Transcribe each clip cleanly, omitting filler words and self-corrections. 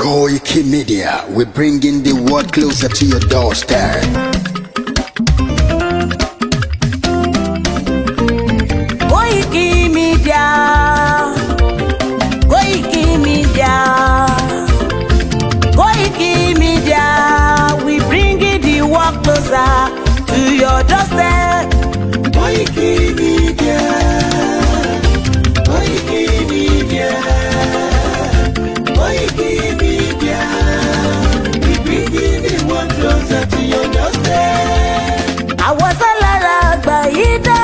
Koiki Media, we're bringing the world closer to your doorstep. Koiki Media, Koiki Media, Koiki Media, we bringing the world closer to your doorstep. Koiki Media, Koiki Media, Koiki Media, we bringing the world closer to your doorstep. Àwọn sálára àgbà yìí dá,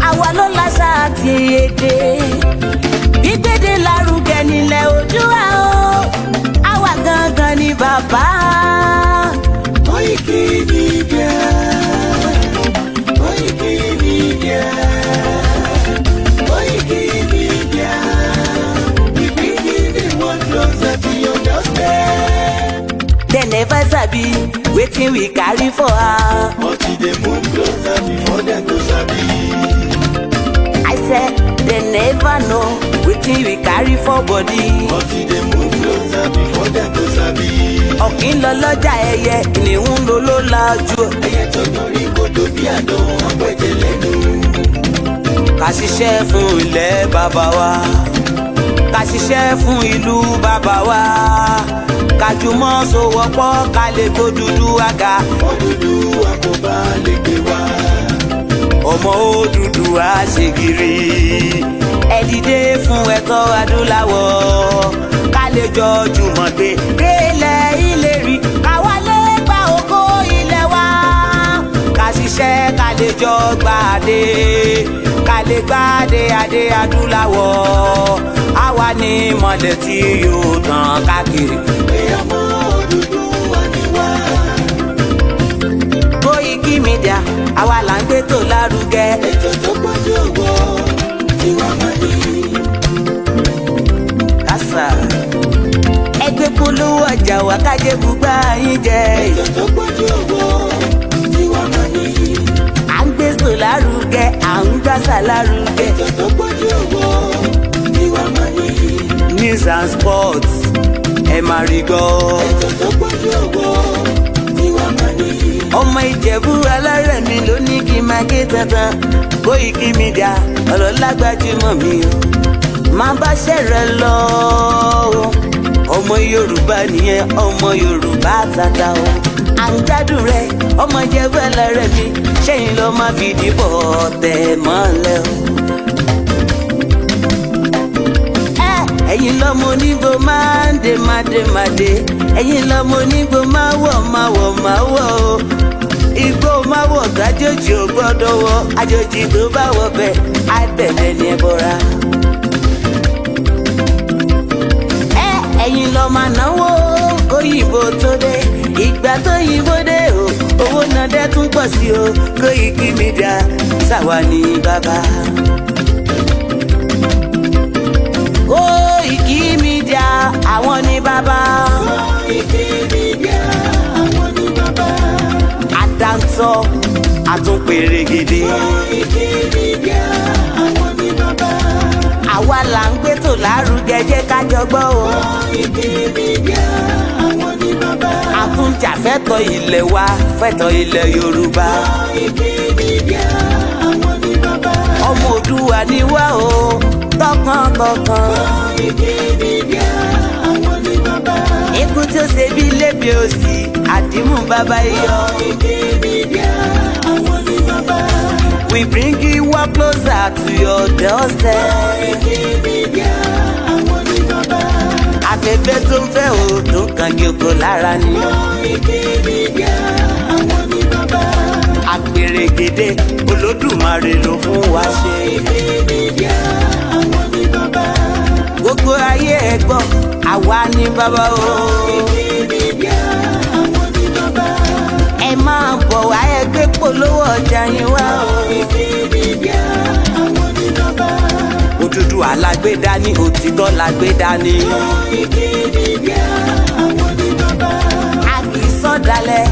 àwa ló láṣà àti èdè. Gbígbédè lárugẹ nílẹ̀ Oòduà o, àwa gangan ni bàbá. Koiki Media, Koiki Media, Koiki Media, we bringing the world closer to your doorstep. They never sabi wetin we carry for her. But they move closer before them to sabi. I said they never know wetin we carry for body. But they move closer before them to sabi. Ọ̀kín lọ lọ́jà ẹyẹ, ìníhùn ló ló lajú. Ẹyẹ tó dorí kodò bí àdó ọ̀pẹ̀jẹ̀ lẹ́nu. Ká ṣiṣẹ́ fún ilẹ̀ bàbá wa, ká ṣiṣẹ́ fún ìlú bàbá wa, ká jùmọ̀ sowọ́pọ̀ ká lè tó dúdú àga. Odùduwà kò bá lè gbé wá. Ọmọ Odùduwà ṣègìrì, ẹ dìde fún ẹ̀tọ́ adúláwọ̀, ká lè jọ jùmọ̀ gbé délẹ̀ ìlérí, ká wálé gba ògo ilẹ̀ wa, ká ṣiṣẹ́ ká lè jọ gbàdé, ká lè gbàdé adé adúláwọ̀, àwa ni mọ̀lẹ̀ tí yóò tàn káàkiri. Ọmọ Odùduwà ni wá. Koiki Media, àwa là ń gbé tó lárugẹ. Ètò tó pọ̀jù ògbó tí wọ́n máa ní. Kásá ẹgbẹ́ polówó ọjà wà kájé bùgbà yín jẹ. Ètò tó pọ̀jù ògbó tí wọ́n máa ní. À ń gbé tó lárugẹ, à ń gbàsà lárugẹ. Ètò tó pọ̀jù ògbó tí wọ́n máa ní. News and sports ẹ máa rí gbọ́. Ètò tó pọ̀jù ògbó tí wọ́n máa ní. Ọmọ Ìjẹ̀bú alárẹ̀ mi ló ní kí n máa ké tantan. Koiki Media ọlọ́lá gbajúmọ̀ mi o, máa bá ṣẹ̀rẹ̀ lọ o. Ọmọ Yorùbá nìyẹn, ọmọ Yorùbá tata o. À ń gbádùn rẹ, ọmọ Ìjẹ̀bú alárẹ̀ mi, ṣẹ́yìn ló máa fi dìbò tẹ̀ mọ́lẹ̀ o. Ẹ̀yin lọ́mọ onígbò máa ń dé mádémádé, ẹ̀yin lọ́mọ onígbò máa wọ̀ o. Igbó máa wọ̀ gájòjì ò gbọ́dọ̀ wọ̀, àjòjì tó bá wọ̀ bẹ́ẹ̀ á tẹ̀lé ní ẹbọra. Ẹ̀yin lọ máa náwó kóyìnbó tó dé, ìgbà tó yìnbó dé o, owó náà dẹ́ tún pọ̀ sí o. Koiki Media ṣàwa ní bàbá. Koiki Media àwọn ní bàbá. Koiki Media àwọn ní bàbá. Àdáńtọ́ àtúnpèrègèdè. Koiki Media àwọn ní bàbá. Àwa là ń gbé tò lárugẹ, jẹ́ ká jọ gbọ́ o. Koiki Media àwọn ní bàbá. Àtúnjàfẹ́tọ̀ ilẹ̀ wa, fẹ́tọ̀ ilẹ̀ Yorùbá. Koiki Media àwọn ní bàbá. Ọmọ Oòduà ni wá o, tọkàntọkàn. Koiki Media àwọn ní bàbá. Ikú tí ó ṣe bí lébi òsì, àdìmú bàbá iyọ̀. Koiki Media àwọn ní bàbá. We bring you up closer to your doorstep. Koiki Media àwọn ní bàbá. Afẹ́fẹ́ tó ń fẹ́ o tó ń kan gígo lára ni. Koiki Media àwọn ní bàbá. Àpèrègèdè Olódùmarè ló fún wa ṣe. Koiki Media àwọn ní bàbá. Gbogbo ayé ẹ gbọ́, àwa ní bàbá o. Koiki Media àwọn ní bàbá. Ẹ máa bọ̀ wá ẹgbẹ́ polówó ọjà yín wá o. Koiki Media àwọn ní bàbá. Odùduwà lágbédá ní, òtítọ́ lágbédá ní. Koiki Media àwọn ní bàbá. A kì í sọ̀dálẹ̀,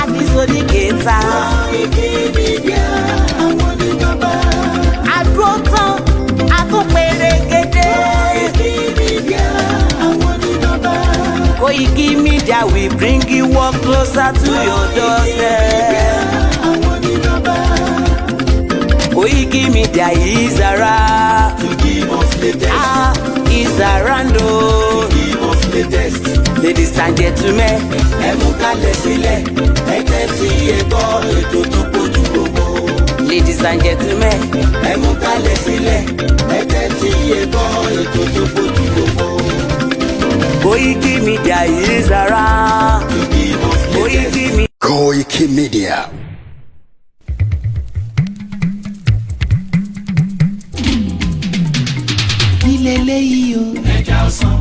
a kì í sọ ní kẹta. Koiki Media àwọn ní bàbá. Àdúró tán, a tún pèrègèdè. Koiki Media àwọn ní bàbá. media, we bring you work closer to your doorstep. Koiki Media is around To give us latest. Is around To give us latest. Ladies and gentlemen, Ẹ mú kalẹ̀ sílẹ̀, ẹ tẹ́tí ẹ gbọ́ ètò tó pójú owó. ladies and gentlemen, Ẹ mú kalẹ̀ sílẹ̀, ẹ tẹ́tí ẹ gbọ́ ètò tó pójú owó. Koiki Media is around. To give us latest. Koiki Media. Koiki Media. Ilé léyìí o. Ẹja ọsàn.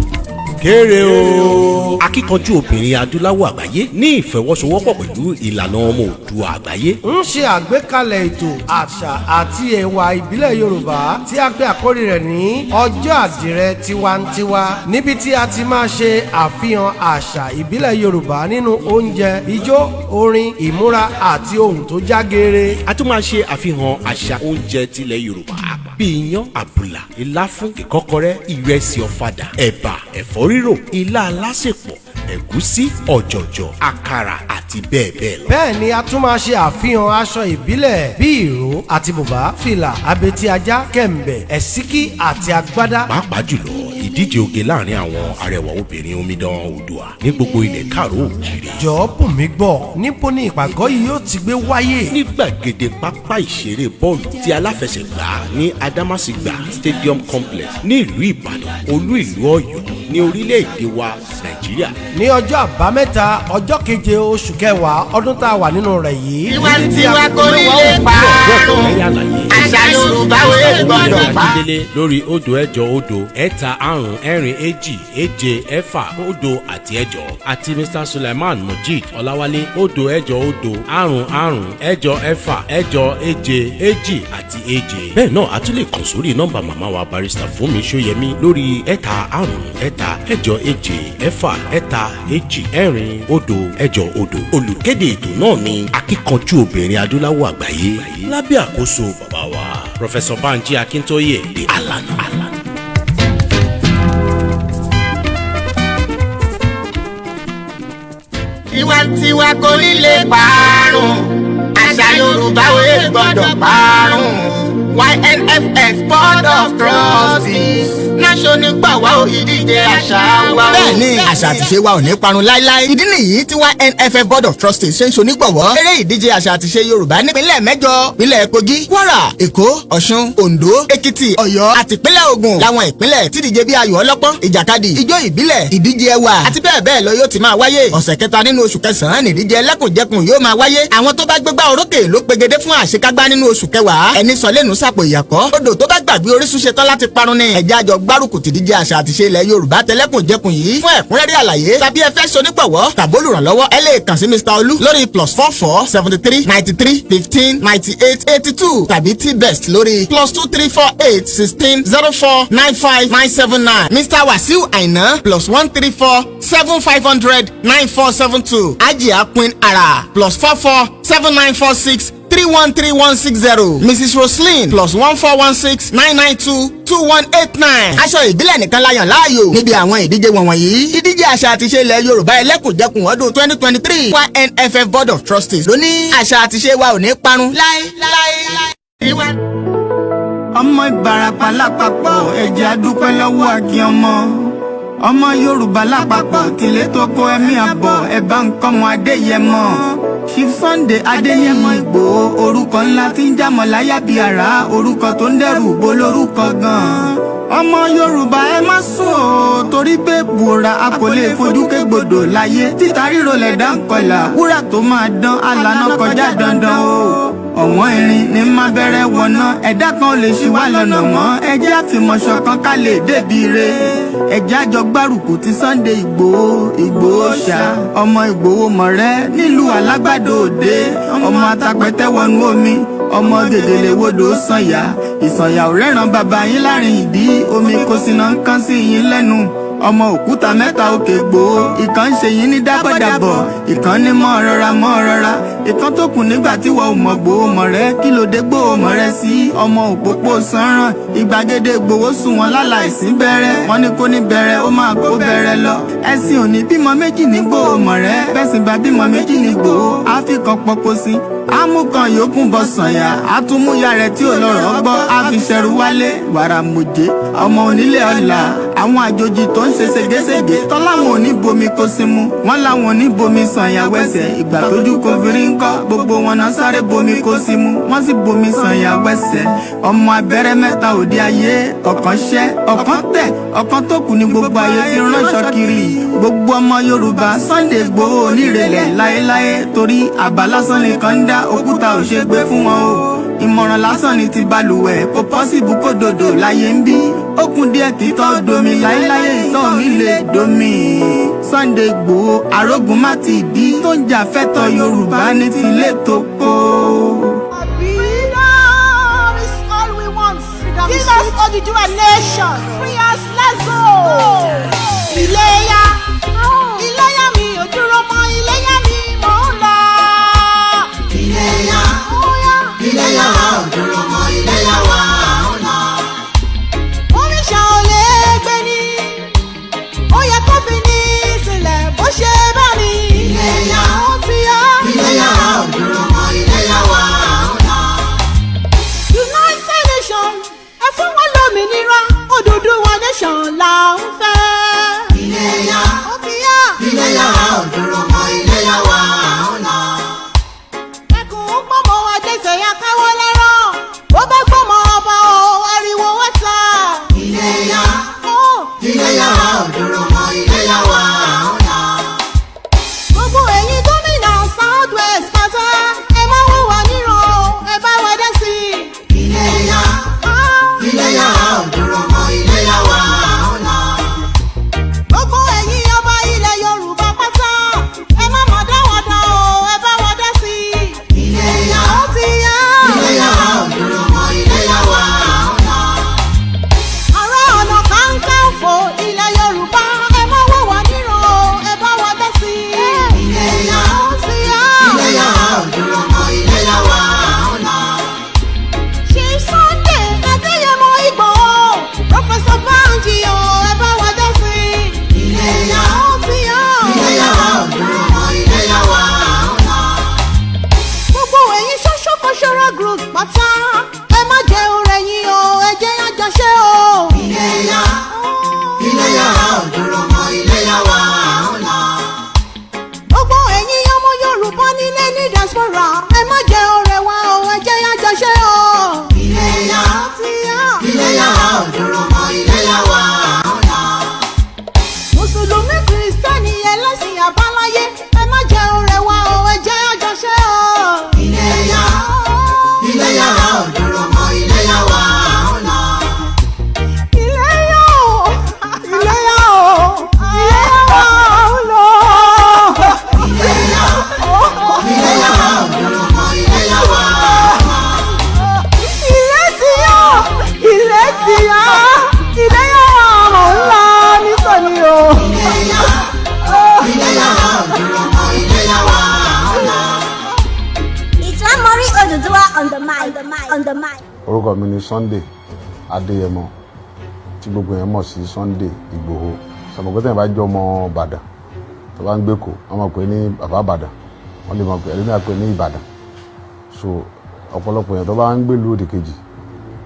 kéré o. akíkanjú obìnrin adúláwọ̀ àgbáyé ní ìfẹsẹ̀wọnsowọ́pọ̀ pẹ̀lú ìlànà ọmọ Oòduà àgbáyé. ń ṣe àgbékalẹ̀ ètò àṣà àti ẹ̀wà ìbílẹ̀ Yorùbá tí a gbé àkórí rẹ̀ ní ọjọ́ àdìrẹ tiwantiwa níbi tí a ti máa ṣe àfihàn àṣà ìbílẹ̀ Yorùbá nínú oúnjẹ, ijó, orin, ìmúra àti ohun tó já geere. a tún máa ṣe àfihàn àṣà oúnjẹ tilẹ̀ Yorùbá bíi iyán, àbùlà, ìláfún, ìkọ́kọrẹ́, ìrẹsì ọ̀fadà, ẹ̀bà, ẹ̀fọ́ rírò, ilá alásèpọ̀, ẹ̀gúsí, ọ̀jọ̀jọ̀, àkàrà àti bẹ́ẹ̀ bẹ́ẹ̀ lọ. bẹ́ẹ̀ ni a tún máa ṣe àfihàn aṣọ ìbílẹ̀ bíi ìró àti bùbá, fìlà, abetí ajá, kẹ̀m̀bẹ̀, ẹ̀síkí àti agbádá. pàápàá jùlọ ìdíje oge láàrin àwọn arẹwà obìnrin omidan Oòduà ní gbogbo ilẹ̀ káàró òjìrè. jọ̀ọ́ bùn mí gbọ́, níbo ni ìpàgọ́ yìí yóò ti gbé wáyé? ní gbàgede pápá ìṣeré bọ́ọ̀lù tí aláfẹsẹ̀gbá ní Adamasingba Stadium Complex ní ìlú Ìbàdàn, olú ìlú Ọ̀yọ́ ní orílẹ̀-èdè wa Nàìjíríà. ní ọjọ́ àbámẹ́ta ọjọ́ keje oṣù kẹwàá ọdún tá a wà nínú rẹ̀ yìí. tiwantiwa kò ní lè parun àṣà Yorùbá wo gbọ́dọ̀ pa. délé lórí 080808540 àti 8 àti Mr Suleiman Mojid Ọláwálé 0805064 àti 7. bẹ́ẹ̀ náà a tún lè kàn sórí nọ́mbà màmá wa barrister Fúnmi Ṣóyẹmí lórí 08082 olùkéde ètò náà ni akíkanjú obìnrin adúláwọ̀ àgbáyé lábẹ́ àkóso bàbá wa Professor Banji Akintoye the Alana. tiwantiwa kò ní lè parun àṣà Yorùbá wo gbọ́dọ̀ parun. YNFF Board of Trustees náṣọ nígbà wa ò ìdíje àṣà wa o. bẹ́ẹ̀ni àṣà àtìṣe wa ò ní parun láíláí. ìdí nìyí tí YNFF Board of Trustees ṣe ń ṣonígbọ̀wọ́ eré ìdíje àṣà àtìṣe Yorùbá nípínlẹ̀ mẹ́jọ: ìpínlẹ̀ Kogi, Kwara, Èkó, Ọ̀ṣun, Oǹdó, Èkìtì, Ọ̀yọ́ àti ìpínlẹ̀ Ògùn. láwọn ìpínlẹ̀ tídíje bíi ayò ọlọ́pọ́n, ìjàkadì, ijó ìbílẹ̀, ìdíje ẹwà àti bẹ́ẹ̀ bẹ́ẹ̀ lọ yóò ti máa wáyé. ọ̀sẹ̀ kẹta nínú oṣù kẹsàn-án nìdíje ẹlẹ́kùnjẹkùn yóò máa wáyé. àwọn tó bá gbégbá orókè ló pegedé fún àṣekágbá nínú oṣù kẹwàá. ẹni sọ lẹ́nu sàpò ìyàkọ́. odò tó bá gbàgbé orísun ṣetán láti parun ni. ẹ̀jẹ̀ àjọ gbárùkù tìdíje àṣà àtìṣe ilẹ̀ Yorùbá tẹlẹ́kùnjẹkùn yìí. fún ẹ̀kúnrẹ́rẹ́ àlàyé tàbí ẹ fẹ́ ṣonígbọ̀wọ́ tàbí olùrànlọ́wọ́ ẹ lè kàn sí Mr Olú lórí +44 73 93 15 98 82 tàbí T-Best lórí +2348 16 04 95 979. Mr Wasiu Aina +134 7500 9472. Ajia Queen Ara +44 7946 313160. Mrs Roslyn +1416 992 2189. aṣọ ìbílẹ̀ nìkan la yàn láàyò níbi àwọn ìdíje wọ̀nyí. ìdíje àṣà àtìṣe ilẹ̀ Yorùbá ẹlẹ́kùnjẹkùn ọdún 2023 YNFF Board of Trustees ló ní àṣà àtìṣe wa ò ní parun láéláé. ọmọ Ìbàràpá lápapọ̀ ẹ jẹ́ a dúpẹ́ lọ́wọ́ Akin ọmọ Yorùbá lápapọ̀ tìlẹ̀ tó kó ẹ̀mí àbọ̀ ẹ̀ bá ń kọ́ ọmọ Adéyẹmọ. Chief Sunday Adéyẹmọ Ìgbòho orúkọ ńlá tí ń jámọ́ láyà bí ara orúkọ tó ń dẹrù bo lórúkọ gan-an. ọmọ Yorùbá ẹ má sùn o torí pé bùrà a kò lè fojú kégbodò láyé títa ríro lẹ̀dá ń kọlà wúrà tó máa dán alànà kọjá dandan o. ọ̀wọ́n irin ní má bẹ̀rẹ̀ wọ̀nà ẹ̀dá kan ò lè ṣì wá lọ́nà mọ́ ẹjẹ́ àfìmọ̀ṣọ̀kan ká lè débi re ẹjẹ́ àjọ gbárùkù ti Sunday Ìgbòho ṣá ọmọ Ìgbòho mọ̀rẹ́ nílùú Alágbàdo Òde ọmọ atapẹ̀tẹ̀ wọnú omi ọmọ gègèlè wodò sànyà ìsànyà ò rẹ́ràn bàbá yín láàrin ìdí omi kò sì náà ń kán sí yín lẹ́nu ọmọ òkúta mẹ́ta òkè Ìgbòho ìkan ń ṣe yín ní dábọ̀dàbọ̀ ìkan ní mọ́ rọra ìkan tó kù nígbà tí wọ́n ò mọ̀ gbòó mọ̀ rẹ́ kí ló dé gbòó mọ̀ rẹ́ sí ọmọ òpópó sanran ìgbàgede gbòó sùn wọn láláìsí bẹ̀rẹ̀ wọ́n ní kó ní bẹ̀rẹ̀ ó máa kó bẹ̀rẹ̀ lọ ẹ̀sìn òní bímọ méjì ní gbòó mọ̀ rẹ́ bẹ́sìn bá bímọ méjì ní gbòó àfikàn pọ̀pọ̀ sí amúkan yòókù bọ̀ sànyà àtúmúyà rẹ̀ tí ò lọ́rọ̀ gbọ́ àfiṣẹ́rù wálé wàrà mòjé ọmọ onílé ọ̀la àwọn àjòjì tó ń ṣe ségesège tọ́láwọn ò ní bomi kó sí mu wọ́n láwọn ò ní bomi sànyà wẹ́sẹ̀ ìgbà tójú kò fi rí ńkọ́ gbogbo wọn náà sáré bomi kó sí mu wọ́n sì bomi sànyà wẹ́sẹ̀ ọmọ abẹ́rẹ́ mẹ́ta òde ayé ọ̀kan ṣẹ́ ọ̀kan tẹ̀ ọ̀kan tó kù ní gbogbo ayé ti ránṣọ kiri gbogbo ọmọ Yorùbá Sunday Igboho onírèlẹ̀ láéláé torí àbá lásán nìkan ń dá òkúta ò ṣe gbé fún wọn o ìmọ̀ràn lásán ni ti balùwẹ̀ kò pọ́sibú kó dòdò láyé ń bí ó kún díẹ̀ títọ́ domi láéláyé ìtọ́ mi lè domi Sunday Igboho arógun má ti dí tó ń jà fẹ́tọ̀ Yorùbá ní tilé tó kó. Freedom is all we want. Give us Odùduwà nation. Free us, let's go. Iléyá, Iléyá mi ò dúró mọ́, Iléyá mi mò ń lọ. Iléyá, Iléyá wa ò dúró mọ́, Iléyá wa ò lọ. Oríṣà ò lè gbé ní, ó yẹ kó fi ní sílẹ̀ bó ṣe bá mi. Iléyá, Ó ti yá. Iléyá wa ò dúró mọ́, Iléyá wa ò lọ. United Nations, ẹ fún wọn lómìnira, Odùduwà nation là ń fẹ́. Iléyá, Ó ti yá. Iléyá wa ò dúró mọ́, Iléyá wa ò lọ. Ẹkùn gbọ́mọ Adéṣe ya káwọ́ lẹ́rọ̀, bó bá gbọ́mọ ọba o, ariwo wọ́tà. Iléyá, Iléyá wa ò dúró mọ́, Iléyá wa ò lọ. Gbogbo ẹ̀yin gómìnà South West pátá, ẹ má wò wá níran o, ẹ bá wa dá sí i. Iléyá, Iléyá wa ò dúró mọ́, Iléyá wa ò lọ. Gbogbo ẹ̀yin ọba ilẹ̀ Yorùbá pátá, ẹ má mọ̀ dá wọn dán o, ẹ bá wa dá sí i. Iléyá, Ó ti yá. Iléyá wa ò dúró mọ́, Iléyá wa ò lọ. Ààrẹ Ọ̀nà Kakanfò ilẹ̀ Yorùbá, ẹ má wò wá níran o, ẹ bá wa dá sí i. Iléyá, Ó ti yá. Iléyá wa ò dúró mọ́, Iléyá wa ò lọ. Chief Sunday Adéyẹmọ Ìgbòho, Professor Banji o, ẹ bá wa dá sí i. Iléyá, Ó ti yá. Iléyá wa ò dúró mọ́, Iléyá wa ò lọ. Gbogbo ẹ̀yin social cultural group pátá, ẹ má jẹ́ ọ̀rẹ́ yín o, ẹ jẹ́ àjọṣe o. Iléyá, Iléyá wa ò dúró mọ́, Iléyá wa ò lọ. Gbogbo ẹ̀yin ọmọ Yorùbá nílé ní diaspora, ẹ má jẹ́ ọ̀rẹ́ wa o, ẹ jẹ́ àjọṣe o. Iléyá, Ó ti yá. Iléyá wa ò dúró mọ́, Iléyá wa ò lọ. Mùsùlùmí Kìrìsìtẹ́nì ẹlẹ́sìn àbáláyé, ẹ má jẹ́ ọ̀rẹ́ wa o, ẹ jẹ́ àjọṣe o. Iléyá, Iléyá wa ò dúró mọ́, Iléyá wa ò lọ. Iléyá o, Iléyá o, Iléyá wa ò lọ. Iléyá, Iléyá wa ò dúró mọ́, Iléyá wa ò lọ. Ilé ti yá, ilé ti yá, Iléyá wa ò lọ nísòní o. Iléyá, Iléyá wa ò dúró mọ́, Iléyá wa ò lọ. It's Memory Odùduwà on the mic. Orúkọ mi ni Sunday Adéyẹmọ tí gbogbo yẹn mọ̀ sí Sunday Igboho. Sàmọ̀gbẹ́tẹ̀ bá jọ ọmọ Ìbàdàn tó bá ń gbé kó wọ́n mọ̀ pé ní bàbá Ìbàdàn wọ́n lè mọ̀ pé ẹlẹ́ni àpè ní Ìbàdàn. So ọ̀pọ̀lọpọ̀ yẹn tó bá ń gbé ìlú òdì kejì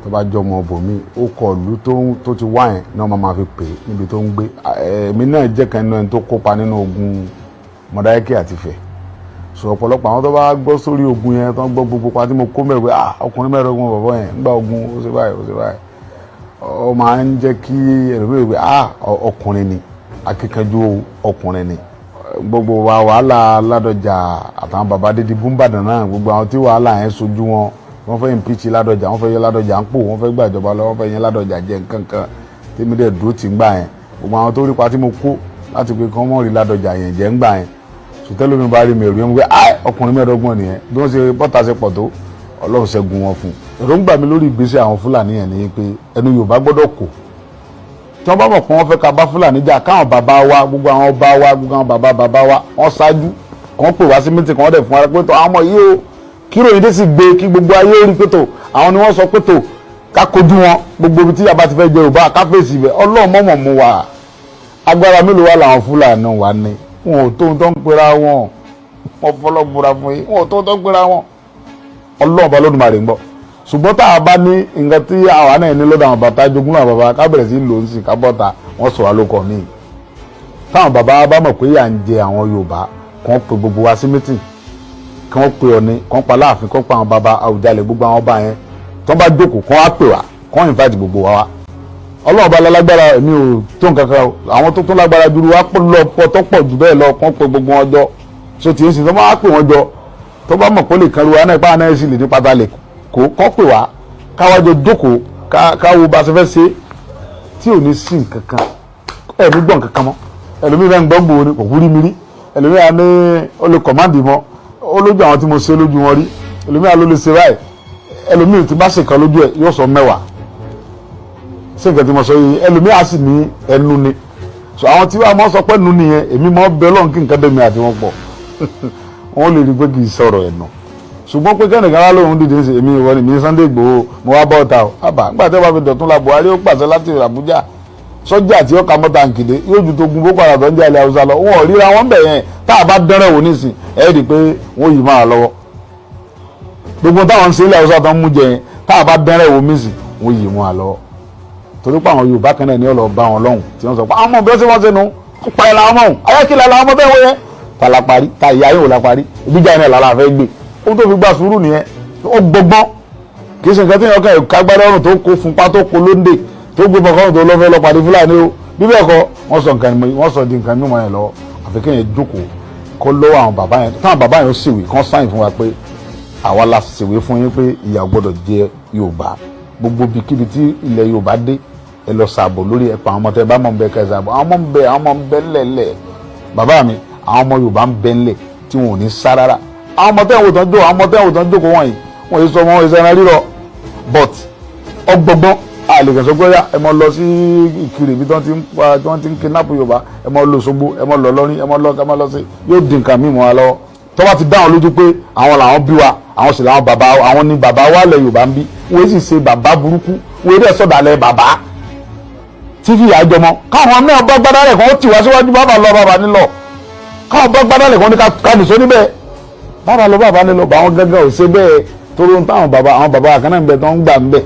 tó bá jọ ọmọ bòmí ó kọ ìlú tó ti wá yẹn náà máa fi pè é níbi tó ń gbé. Èmi náà jẹ́ kan nínú ẹni tó kópa nínú ogun Mọdákẹ́kẹ́ àti Ifẹ̀. So ọ̀pọ̀lọpọ̀ àwọn tó bá gbọ́ sórí ogun yẹn tó ń gbọ́ gbogbo pa tí mo kó mẹ́rin pé ọkùnrin mẹ́rin ogun bàbá yẹn ń gba ogun ó ṣe báyìí ó máa ń jẹ́ kí ẹlòmíràn pé ọkùnrin ni akíkanjú ọkùnrin ni. Gbogbo wa wàhálà Ládọjà àtàwọn bàbá dídí búmbàdàn náà gbogbo àwọn tí wàhálà yẹn sojú wọn wọ́n fẹ́ impeach Ládọjà wọ́n fẹ́ yẹ Ládọjà ń pò wọ́n fẹ́ gbàjọba lọ wọ́n fẹ́ yẹ Ládọjà jẹ nǹkankan tèmi dẹ̀ dúró tì ń gbà yẹn gbogbo àwọn tó rí pa tí mo kó láti pé kí wọ́n mọ̀ rí Ládọjà yẹn jẹ́ ń gbà yẹn sùtẹ́lù mi bá rí mi rí wọn pé ọkùnrin mẹ́ẹ̀ẹ́dọ́gbọ̀n nìyẹn bí wọ́n ṣe bọ́ta ṣe pọ̀ tó Ọlọ́run ṣẹ́gun wọn fún un. èròǹgbà mi lórí ìgbésẹ̀ àwọn Fúlàní yẹn ni pé ẹnu Yorùbá gbọ́dọ̀ kò tí wọ́n bá mọ̀ pé wọ́n fẹ́ ká bá Fúlàní jà káwọn bàbá wa gbogbo àwọn ọba wa gbogbo àwọn bàbá wa wọ́n ṣáájú kàn pè wá sí meeting kàn dẹ̀ fún wa pé tó àwọn ọmọ yìí o kí ròyìn dé sì gbé kí gbogbo ayé rí pé tó àwọn ni wọ́n sọ pé tó ká kojú wọn gbogbo ibi tí yàrá ti fẹ́ jẹ Yorùbá ká fèsì ibẹ̀ Ọlọ́run mọ̀mọ̀ mú wa agbára mélòó wà làwọn Fúlàní wà ní wọn ò tó ń pera wọn wọn fọlọ́gbura fún yín wọn ò tó ń pera wọn Ọlọ́run bá lódùmarè ń gbọ́ ṣùgbọ́n tá a bá ní nǹkan tí àwa náà ní lọ́dọ̀ àwọn bàtà jogún náà bàbá ká bẹ̀rẹ̀ sí lò ń sìn ká bọ́ta wọ́n sọ wá lóko míì táwọn bàbá bá mọ̀ pé yà ń jẹ àwọn Yorùbá kàn pe gbogbo wa sí mítìn kàn pe Ọọ̀ni kàn pa Láàfin kàn pa àwọn bàbá Àwùjalẹ̀ gbogbo àwọn ọba yẹn tó bá jókòó kàn wá pè wá kàn invite gbogbo wa wá Ọlọ́run bá lágbára èmi ò tó nǹkan kan àwọn tó tún lágbára jù wá pọ̀ tó pọ̀ jù bẹ́ẹ̀ lọ kàn pe gbogbo wọn jọ so tí ń sìn tó bá wá pè wọn jọ tó bá mọ̀ pé lè kan lu wa náà ipá náà sì lè ní pátá lè kó kọ́ pè wá káwájọ jókòó káwo bá ṣe fẹ́ ṣe tí ò ní sí nǹkan kan ẹ̀mí gbọ̀n kankan mọ́ ẹlòmíì náà ń gbọ́ gbòó ni kò kú rí mi rí ẹlòmíì á ní ó lè kọ̀máǹdì mọ́ ó lójú àwọn tí mo ṣe lójú wọn rí ẹlòmíì á ló lè ṣe báyìí ẹlòmíì tí bá ṣèkan lójú ẹ yóò sọ 10 ṣé nǹkan tí mo sọ yìí ẹlòmíì á sì ní ẹnu ni so àwọn tí wọ́n sọ pé ẹnu nìyẹn èmi mọ́ bẹ́ẹ̀ lọ́n kí nǹkan dẹ̀mí àti wọn pọ̀ wọ́n lè rí pé kì í sọ̀rọ̀ ẹ̀nà ṣùgbọ́n pé kẹ́nìkan wá lóhun dìde ṣe èmi ìwọ ni mi Sunday Igboho mo wá bọ́ ọ̀tá o àbá nígbà tí wọ́n bá fi dọ̀tún la Buhari ó pàṣẹ láti Àbújá sọ́jà tí ó ka mọ́ta nkìdé yóò ju tó gun Boko Haram tó ń jẹ́ ilẹ̀ Haúsá lọ wọn ò ríra wọn bẹ̀ yẹn tá a bá dẹ́rẹ̀ wò nísìn ẹ̀ rí i pé wọ́n yìí máa lọ́wọ́ gbogbo táwọn ń ṣe ilẹ̀ Haúsá tó ń mú jẹ yẹn tá a bá dẹ́rẹ̀ wò nísìn wọ́n yìí máa lọ́wọ́ torí pé àwọn Yorùbá kan náà ni ó lọ bá wọn lọ́hùn tí wọ́n sọ pé àwọn ọmọ bẹ́ẹ̀ sí wọ́n ṣe nu pa ẹ̀ làwọn ọmọ ayákìlá làwọn ọmọ bẹ́ẹ̀ wọ́n yẹn ta la parí ta ìyá yóò la parí ìbíjà iná làlá fẹ́ gbé ó tó fi gba sùúrù nìyẹn ó gbọgbọ́n kì í ṣe nǹkan tí yẹn kàn kágbára ọrùn tó kó funpa tó kó lóńdè tó gbé bọ̀kọ́rùn tó lọ́fẹ́ lọ pàdé Fúlàní o bí bẹ́ẹ̀ kọ́ wọ́n sọ di nǹkan mímọ́ yẹn lọ àfi kéèyàn jókòó kó lọ́wọ́ àwọn bàbá yẹn táwọn bàbá yẹn ó ṣèwé kán sáyìn fún wa pé àwa la ṣèwé fún yín pé ìyà gbọ́dọ̀ jẹ Yorùbá gbogbo bíkíbi tí ilẹ̀ Yorùbá dé ẹ lọ ṣàbò lórí ẹ̀pọ̀ àwọn ọmọ tẹ bá mọ̀ ń bẹ kẹ́ ṣàbò àwọn ọmọ ń bẹ ńlẹ̀ bàbá mi àwọn ọmọ Yorùbá ń bẹ ńlẹ̀ tí wọn ò ní sá rárá àwọn ọmọ tẹ́wọ̀n tán jó àwọn ọmọ tẹ́wọ̀n tán jókòó wọ̀nyí wọ́n yìí sọ wọn ìṣẹ́ran rírọ̀ but ọgbọgbọ́n àlèkàn sọ pé ẹ mọ lọ sí Ìkirè bí wọ́n ti ń kidnap Yorùbá ẹ mọ lọ Òṣogbo ẹ mọ lọ Ìlọrin ẹ mọ lọ sí yóò di nǹkan mímu wa lọ́wọ́ tó bá ti dá wọn lójú pé àwọn làwọn bí wa àwọn sì làwọn bàbá àwọn ni bàbá wa lẹ̀ Yorùbá ń bí wọ́n sì ṣe bàbá burúkú wọ́n dẹ̀ sọ̀dàlẹ̀ bàbá tí fìyà jọmọ káwọn náà bá gbádá rẹ̀ kó tì wá síwájú bàbá lọ bàbá nílọ káwọn bá gbádá rẹ̀ kó ní ká nìṣó níbẹ̀ bàbá lọ bàbá nílọ bá wọn gángan ò ṣe bẹ́ẹ̀ toró táwọn bàbá àkànnà ń bẹ tó ń gbà ń bẹ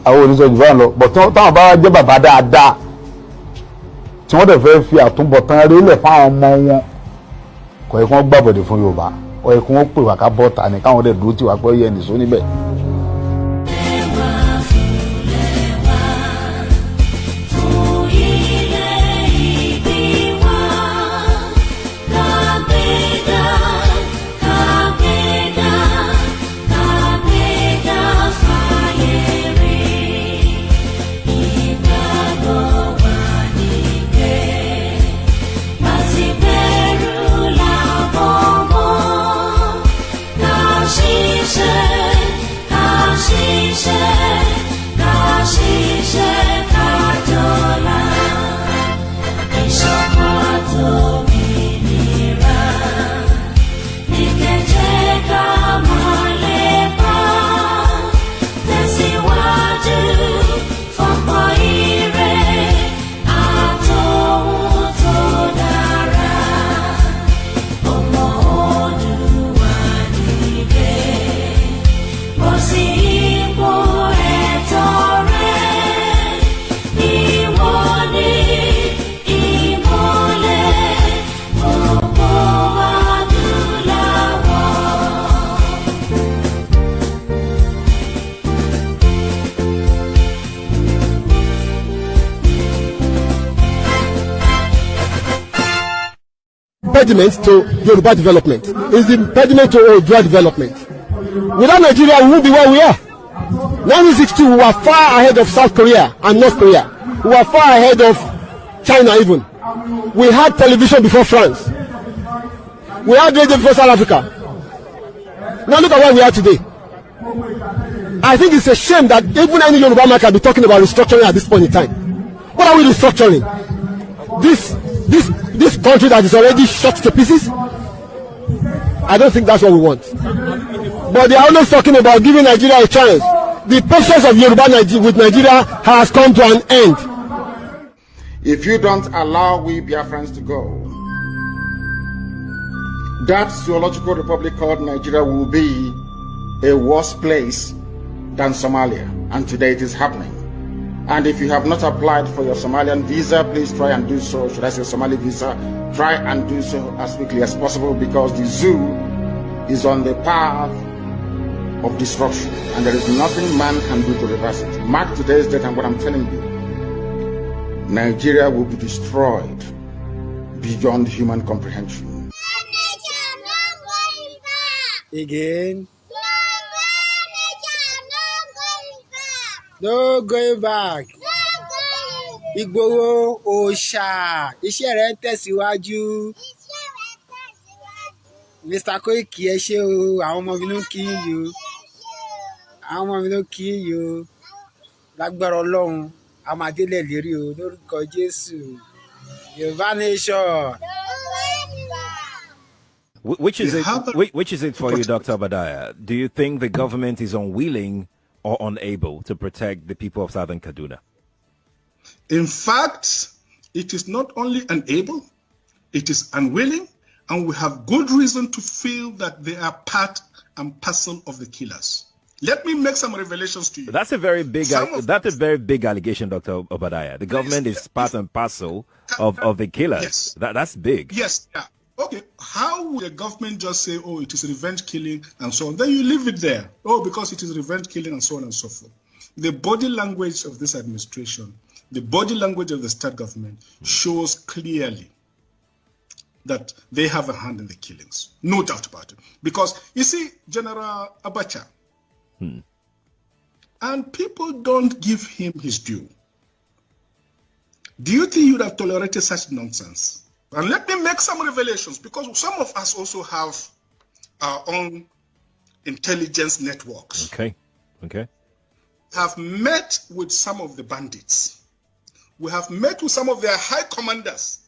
àwọn oníṣẹ́ jù bá lọ bọ̀ táwọn bá jẹ́ bàbá dáadáa tí wọ́n dẹ̀ fẹ́ fi àtúbọ̀tán rí lẹ̀ fáwọn ọmọ wọn kọ̀ ẹ̀ kí wọ́n gbàbọ̀dẹ̀ fún Yorùbá ọ̀ ẹ̀ kí wọ́n pè wá ká bọ́ta ni káwọn dẹ̀ dúró tì wá pé ó yẹ nìṣó níbẹ̀. Impediment to Yoruba development. Is the impediment to Oodua development. Without Nigeria, we won't be where we are. 1962, we were far ahead of South Korea and North Korea. We were far ahead of China even. We had television before France. We had radio before South Africa. Now look at where we are today. I think it's a shame that even any Yoruba man can be talking about restructuring at this point in time. What are we restructuring? This country that is already shot to pieces, I don't think that's what we want. But they are always talking about giving Nigeria a chance. The process of Yoruba with Nigeria has come to an end. If you don't allow we Biafrans to go, that zoological republic called Nigeria will be a worse place than Somalia. And today it is happening. And if you have not applied for your Somalian visa, please try and do so. Should I say Somali visa? Try and do so as quickly as possible, because the zoo is on the path of destruction. And there is nothing man can do to reverse it. Mark today's date and what I'm telling you. Nigeria will be destroyed beyond human comprehension. Again. No going back. Ìgbòho òòṣà iṣẹ́ rẹ̀ ń tẹ̀síwájú. Mr. Koiki ẹ ṣé o, àwọn ọmọ mi ló kí yín o. Àwọn ọmọ mi ló kí yín o. Lágbára Ọlọ́run, a máa délẹ̀ lérí o lórúkọ Jésù. Yorùbá nation. Which is it for you, Dr. Obadiah? Do you think the government is unwilling or unable to protect the people of Southern Kaduna? In fact, it is not only unable, it is unwilling, and we have good reason to feel that they are part and parcel of the killers. Let me make some revelations to you. That's a very big allegation, Dr. Obadiah. The government is part and parcel of the killers. Yes. That's big. Yes. Yeah. Okay. How would the government just say, oh, it is revenge killing and so on? Then you leave it there. Oh, because it is revenge killing and so on and so forth. The body language of this administration, the body language of the state government shows clearly that they have a hand in the killings. No doubt about it. Because, you see, General Abacha, and people don't give him his due. Do you think you would have tolerated such nonsense? And let me make some revelations, because some of us also have our own intelligence networks. Okay. Have met with some of the bandits. We have met with some of their high commanders.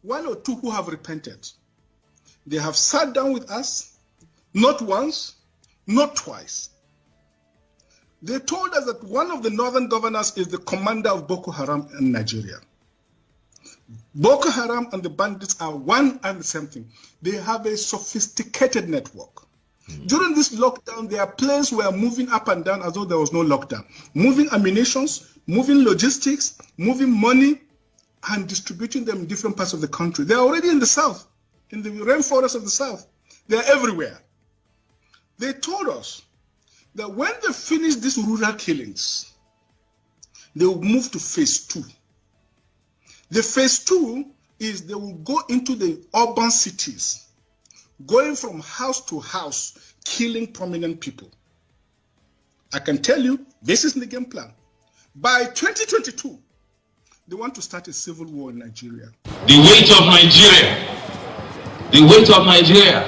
One or two who have repented. They have sat down with us, not once, not twice. They told us that one of the northern governors is the commander of Boko Haram in Nigeria. Boko Haram and the bandits are one and the same thing. They have a sophisticated network. During this lockdown, their planes were moving up and down as though there was no lockdown. Moving ammunitions, moving logistics, moving money, and distributing them in different parts of the country. They're already in the south, in the rainforest of the south. They're everywhere. They told us that when they finish these rural killings, they will move to phase 2. The phase 2 is they will go into the urban cities, going from house to house, killing prominent people. I can tell you, this is the game plan. By 2022, they want to start a civil war in Nigeria. The weight of Nigeria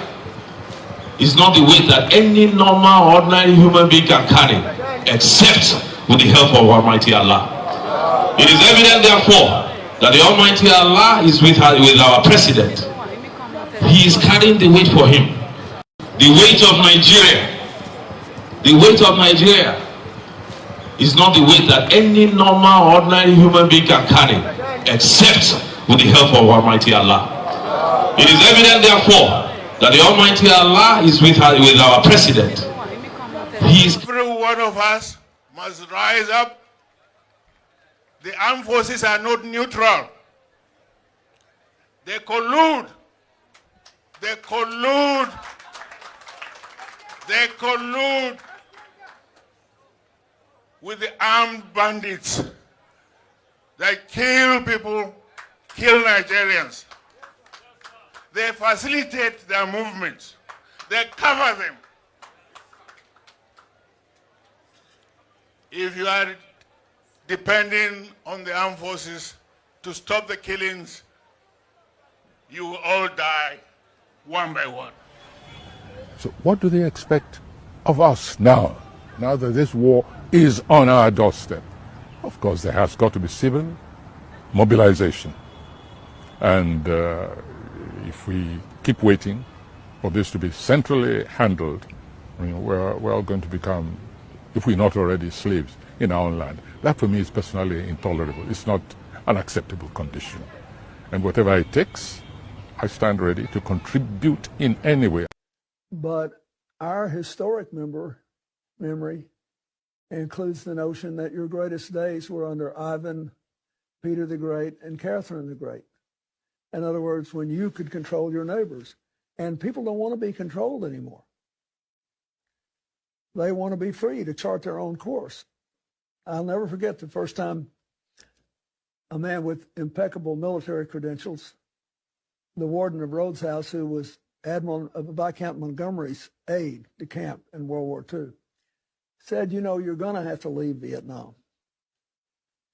is not the weight that any normal, ordinary human being can carry, except with the help of Almighty Allah. It is evident, therefore, that the Almighty Allah is with our president. He is carrying the weight for him. The weight of Nigeria is not the weight that any normal, ordinary human being can carry, except with the help of Almighty Allah. It is evident, therefore, that the Almighty Allah is with our president. Every one of us must rise up. The armed forces are not neutral. They collude. They collude with the armed bandits that kill people, kill Nigerians. They facilitate their movements. They cover them. If you are depending on the armed forces to stop the killings, you will all die one by one. So what do they expect of us now that this war is on our doorstep? Of course, there has got to be civil mobilization. And if we keep waiting, for this to be centrally handled, I mean, we're all going to become, if we're not already, slaves in our own land. That for me is personally intolerable. It's not an acceptable condition. And whatever it takes, I stand ready to contribute in any way. But our historic memory includes the notion that your greatest days were under Ivan, Peter the Great, and Catherine the Great. In other words, when you could control your neighbors. And people don't want to be controlled anymore. They want to be free to chart their own course. I'll never forget the first time a man with impeccable military credentials, the warden of Rhodes House, who was Admiral Viscount Montgomery's aide de camp in World War II, said, you know, you're going to have to leave Vietnam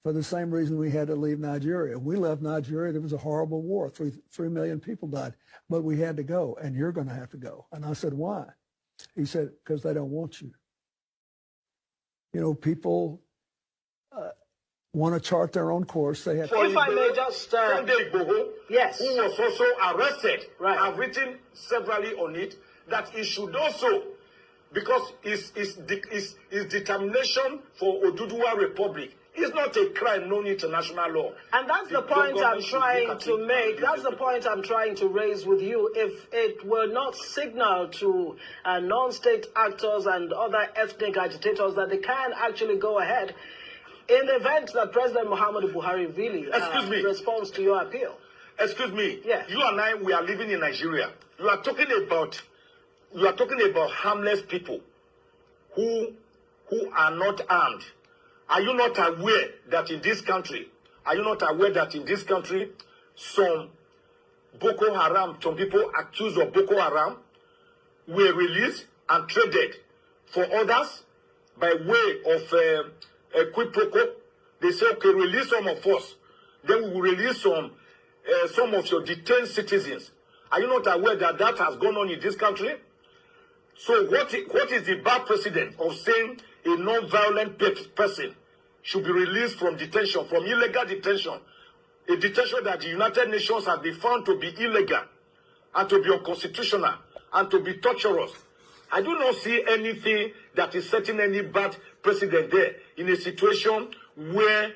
for the same reason we had to leave Nigeria. We left Nigeria. There was a horrible war. 3 million people died. But we had to go, and you're going to have to go. And I said, why? He said, because they don't want you. You know, people want to chart their own course. They have. If I may just Sunday Igboho, yes, who was also arrested, right. I've written severally on it that he should also, because his determination for Oduduwa Republic is not a crime known in international law. And that's the point I'm trying to make. That's the point I'm trying to raise with you. If it were not signaled to non-state actors and other ethnic agitators that they can actually go ahead, in the event that President Muhammadu Buhari really responds to your appeal. Excuse me. Yes. You and I, we are living in Nigeria. You are talking about harmless people who are not armed. Are you not aware that in this country, some Boko Haram, some people accused of Boko Haram were released and traded for others by way of a quid pro quo? They say, okay, release some of us, then we will release some of your detained citizens. Are you not aware that that has gone on in this country? So what is the bad precedent of saying a non-violent person should be released from detention, from illegal detention, a detention that the United Nations has been found to be illegal and to be unconstitutional and to be torturous? I do not see anything that is setting any bad precedent there in a situation where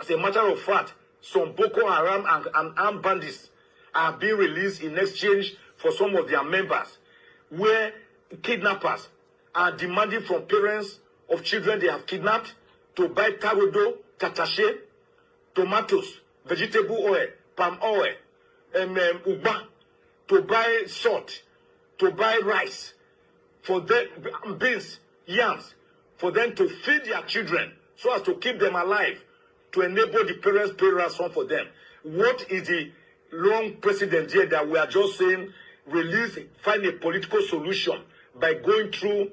as a matter of fact, some Boko Haram and armed bandits are being released in exchange for some of their members, where kidnappers are demanding from parents of children they have kidnapped to buy tarodo, tatache, tomatoes, vegetable oil, palm oil, uba, to buy salt, to buy rice, for them, beans, yams, for them to feed their children so as to keep them alive, to enable the parents pay ransom for them. What is the long precedent here that we are just saying find a political solution by going through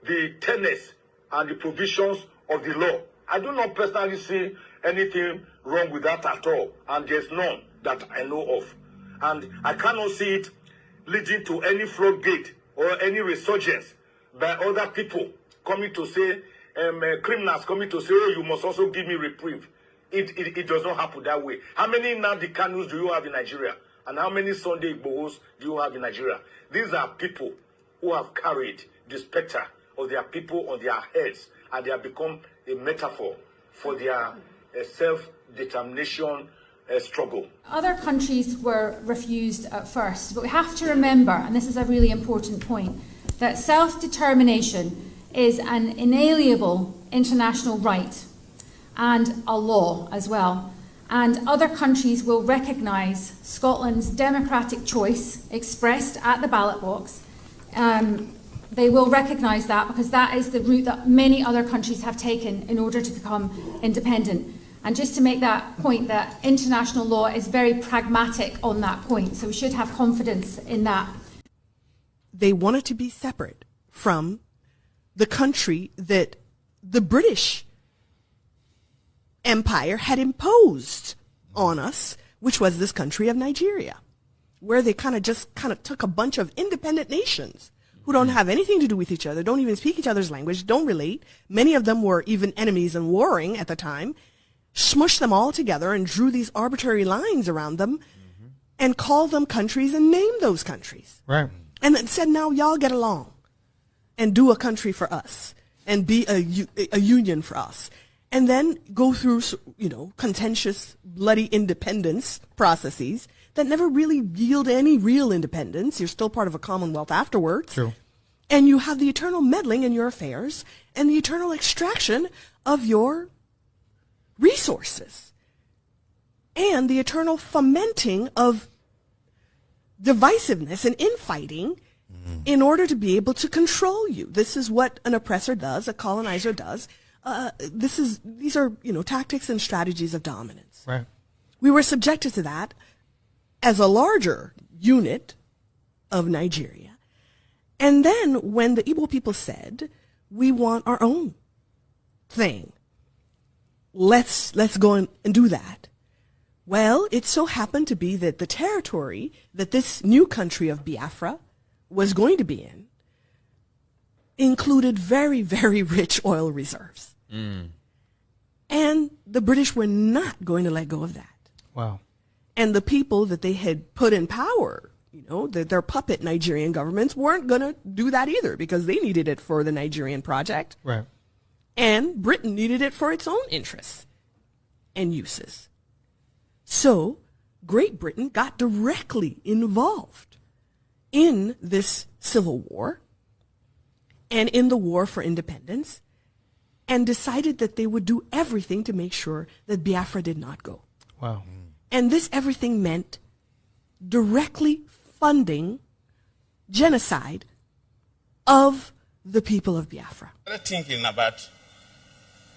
the tenets and the provisions of the law? I do not personally see anything wrong with that at all, and there's none that I know of. And I cannot see it leading to any floodgate or any resurgence by other people coming to say, criminals coming to say, oh, you must also give me reprieve. It does not happen that way. How many Nnamdi Kanus do you have in Nigeria? And how many Sunday Igbohos do you have in Nigeria? These are people who have carried the specter of their people on their heads, and they have become a metaphor for their self-determination struggle. Other countries were refused at first, but we have to remember, and this is a really important point, that self-determination is an inalienable international right and a law as well. And other countries will recognise Scotland's democratic choice expressed at the ballot box. They will recognise that because that is the route that many other countries have taken in order to become independent. And just to make that point, that international law is very pragmatic on that point, so we should have confidence in that. They wanted to be separate from the country that the British Empire had imposed on us, which was this country of Nigeria, where they kind of took a bunch of independent nations who don't have anything to do with each other, don't even speak each other's language, don't relate. Many of them were even enemies and warring at the time, smushed them all together and drew these arbitrary lines around them and call them countries and name those countries. Right. And then said, now y'all get along and do a country for us and be a union for us. And then go through, contentious, bloody independence processes that never really yield any real independence. You're still part of a commonwealth afterwards. True. And you have the eternal meddling in your affairs and the eternal extraction of your resources and the eternal fomenting of divisiveness and infighting in order to be able to control you. This is what an oppressor does, a colonizer does. These are tactics and strategies of dominance. Right. We were subjected to that as a larger unit of Nigeria. And then when the Igbo people said, we want our own thing, let's go and do that. Well, it so happened to be that the territory that this new country of Biafra was going to be in included very, very rich oil reserves. And the British were not going to let go of that. Wow. And the people that they had put in power, their puppet Nigerian governments weren't going to do that either because they needed it for the Nigerian project. Right. And Britain needed it for its own interests and uses. So Great Britain got directly involved in this civil war and in the war for independence and decided that they would do everything to make sure that Biafra did not go. Wow. And this everything meant directly funding genocide of the people of Biafra. Thinking about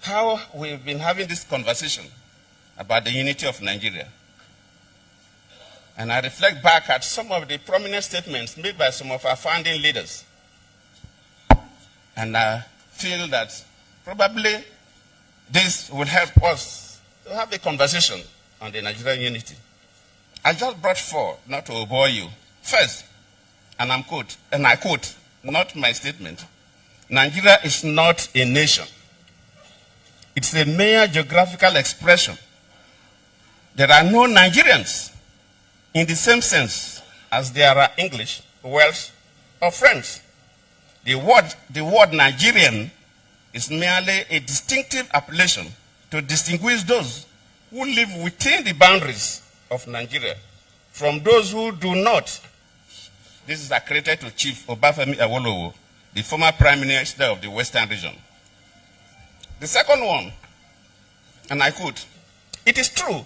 how we've been having this conversation about the unity of Nigeria. And I reflect back at some of the prominent statements made by some of our founding leaders. And I feel that probably this will help us to have a conversation on the Nigerian unity. I just brought four, not to bore you. First, and I quote, not my statement, Nigeria is not a nation. It's a mere geographical expression. There are no Nigerians in the same sense as there are English, Welsh, or French. The word Nigerian is merely a distinctive appellation to distinguish those who live within the boundaries of Nigeria from those who do not. This is accredited to Chief Obafemi Awolowo, the former Prime Minister of the Western region. The second one, and I quote, it is true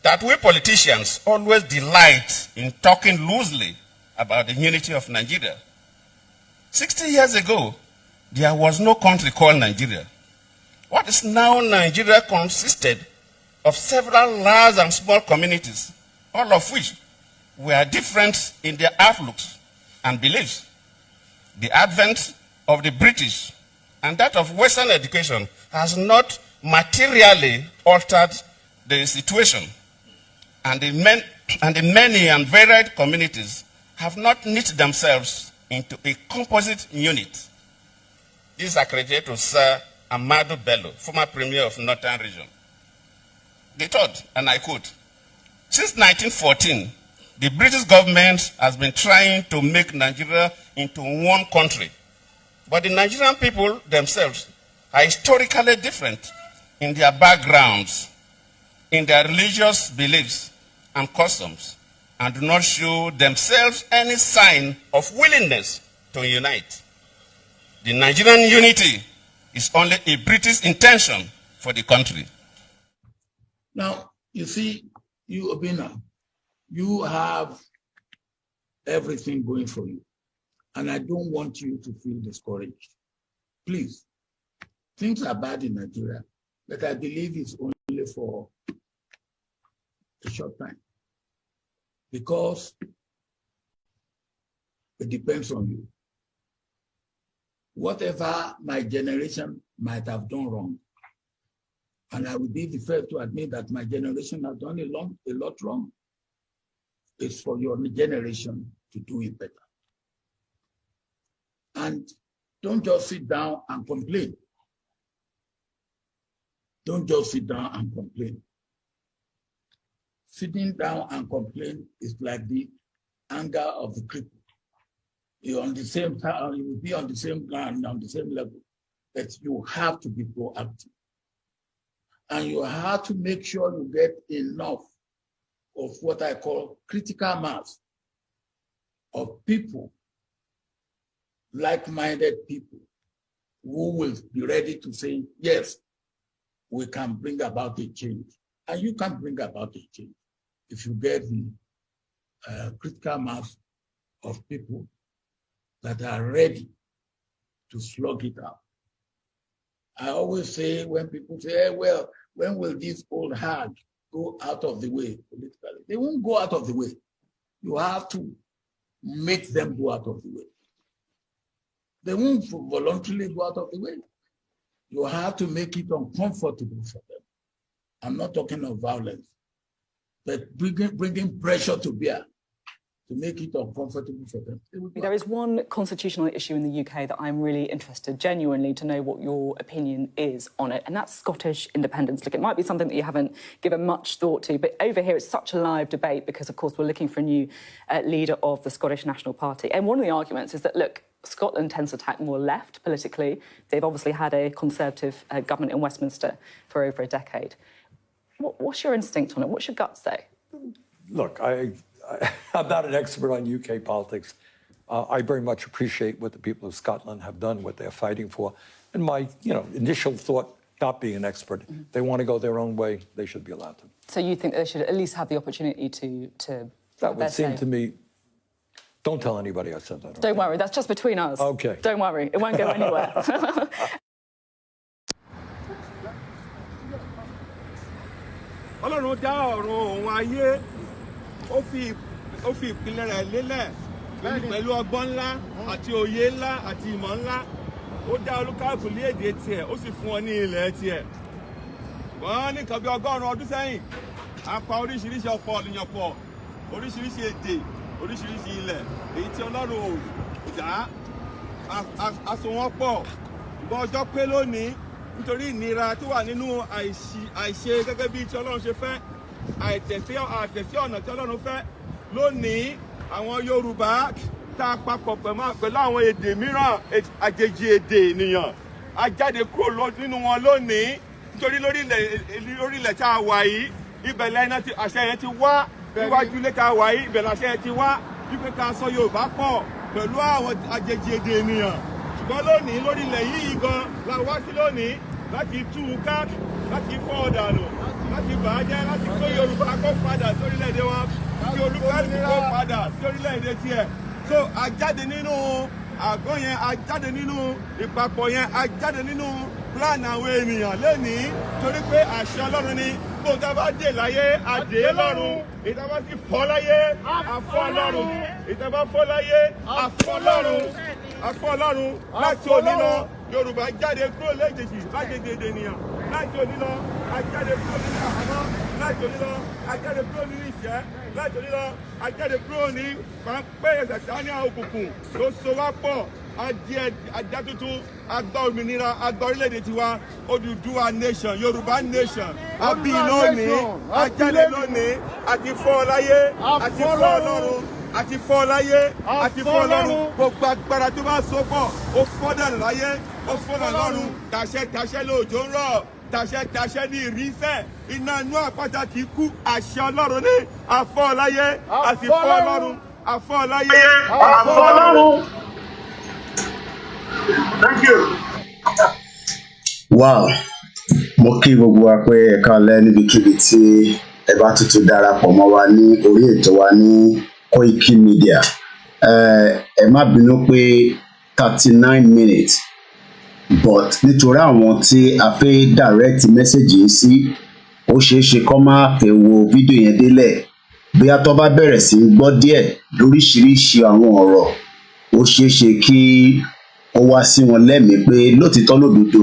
that we politicians always delight in talking loosely about the unity of Nigeria. 60 years ago, there was no country called Nigeria. What is now Nigeria consisted of several large and small communities, all of which were different in their outlooks and beliefs. The advent of the British and that of Western education has not materially altered the situation, and the many and varied communities have not knit themselves into a composite unit. This is accredited to Sir Amadu Bello, former Premier of Northern Region. The third, and I quote, since 1914, the British government has been trying to make Nigeria into one country. But the Nigerian people themselves are historically different in their backgrounds, in their religious beliefs and customs, and do not show themselves any sign of willingness to unite. The Nigerian unity is only a British intention for the country. Now, you see, you, Obina, you have everything going for you. And I don't want you to feel discouraged. Please, things are bad in Nigeria, but I believe it's only for a short time. Because it depends on you. Whatever my generation might have done wrong, and I will be the first to admit that my generation has done a lot wrong, it's for your generation to do it better. And don't just sit down and complain. Don't just sit down and complain. sitting down and complain is like the anger of the cripple. You're on the same time, you will be on the same ground, on the same level, but you have to be proactive. And you have to make sure you get enough of what I call critical mass of people, like-minded people, who will be ready to say, yes, we can bring about a change. And you can bring about a change if you get the critical mass of people that are ready to slug it out. I always say when people say, hey, well, when will this old hag go out of the way politically? They won't go out of the way. You have to make them go out of the way. They won't voluntarily go out of the way. You have to make it uncomfortable for them. I'm not talking of violence, but bringing pressure to bear to make it uncomfortable for them. There is one constitutional issue in the UK that I'm really interested, genuinely, to know what your opinion is on it, and that's Scottish independence. Look, it might be something that you haven't given much thought to, but over here it's such a live debate because, of course, we're looking for a new leader of the Scottish National Party. And one of the arguments is that, look, Scotland tends to tack more left politically. They've obviously had a Conservative government in Westminster for over a decade. What's your instinct on it? What's your gut say? Look, I'm not an expert on UK politics. I very much appreciate what the people of Scotland have done, what they're fighting for. And my, initial thought, not being an expert, they want to go their own way, they should be allowed to. So you think they should at least have the opportunity to that would seem to me. Don't tell anybody I said that. Don't worry, that's just between us. Okay. Don't worry, it won't go anywhere. Ọlọ́run dá ọ̀run òun ayé, ó fi ìpìlẹ̀ rẹ̀ lélẹ̀ pẹ̀lú ọgbọ́n ńlá àti òye ńlá àti ìmọ̀ ńlá. Ó dá olúkálùkù ní èdè tiẹ̀, ó sì fún wọn ní ilẹ̀ tiẹ̀. Wọ́n ní nǹkan bí 100 ọdún sẹ́yìn, a pa oríṣiríṣi ọ̀pọ̀ ènìyàn pọ̀, oríṣiríṣi èdè, oríṣiríṣi ilẹ̀, èyí tí Ọlọ́run ò dá, a so wọ́n pọ̀. Ṣùgbọ́n ọjọ́ pé lónìí, nítorí ìnira tó wà nínú àìṣe gẹ́gẹ́ bí tí Ọlọ́run ṣe fẹ́, àìtẹ̀sí ọ̀nà tí Ọlọ́run fẹ́. Lónìí, àwọn Yorùbá tá a papọ̀ pẹ̀lú àwọn èdè mìíràn, àjèjì èdè ènìyàn, a jáde kúrò nínú wọn lónìí, nítorí lórí ilẹ̀ tá a wà yìí, ibẹ̀ lẹ́yìn àṣẹ yẹn ti wá, níwájú ilé tá a wà yìí, ibẹ̀ làṣẹ yẹn ti wá, wípé ká sọ Yorùbá pọ̀ pẹ̀lú àwọn àjèjì èdè ènìyàn. Ṣùgbọ́n lónìí, lórí ilẹ̀ yìí gan la wá sí lónìí láti tú u ká, láti fọ́ ọ̀dànù, láti bàájẹ́, láti kó Yorùbá kó padà sórílẹ̀-èdè wa, kí olúkálùkù kó padà sórílẹ̀-èdè tiẹ̀. So a jáde nínú àgọ́ yẹn, a jáde nínú ìpapọ̀ yẹn, a jáde nínú plan àwọn ènìyàn lónìí, torí pé àṣẹ Ọlọ́run ni bóun tá a bá dè láyé, a dè é lọ́run, ìta bá sì fọ́ láyé, a fọ́ lọ́run, ìta bá fọ́ láyé, a fọ́ lọ́run, a fọ́ lọ́run. Láti òní lọ, Yorùbá jáde kúrò léjèèjì lájèjì èdè ènìyàn. Láti òní lọ, a jáde kúrò nínú àhámọ́. Láti òní lọ, a jáde kúrò nínú ìṣẹ́. Láti òní lọ, a jáde kúrò ní pápẹ́ Sátánì òkùnkùn tó so wá pọ̀. Ajá tuntun, agbá òmìnira, agbá orílẹ̀-èdè tiwa, Odùduwà nation, Yorùbá nation. A bí lónìí, a jáde lónìí, àti fọ́ láyé, àti fọ́ lọ́run, àti fọ́ láyé, àti fọ́ lọ́run. Gbogbo agbára tó bá so pọ̀, ó fọ́ dànù láyé, ó fọ́ dànù lọ́run. Tàṣẹ lóòjò ń rọ̀, tàṣẹ ní ìrísẹ̀, iná inú àpáta kì í kú, àṣẹ Ọlọ́run ní àfọ́ láyé, àti fọ́ lọ́run, àfọ́ láyé, àfọ́ lọ́run. Thank you. Wow. Mo kí gbogbo wa pé ẹ káalẹ́ níbikíbi tí ẹ bá tuntun darapọ̀ mọ́ wa ní orí ètò wa ní Koiki Media. Ẹ má bínú pé 39 minutes but nítorí àwọn tí a fẹ́ direct message yìí sí, ó ṣeé ṣe kó má fẹ́ wo fídíò yẹn délẹ̀. Bí a tó bá bẹ̀rẹ̀ sí í gbọ́ díẹ̀ lóríṣiríṣi àwọn ọ̀rọ̀, ó ṣeé ṣe kí ó wá sí wọn lẹ́mìí pé lótìtọ́ lódodo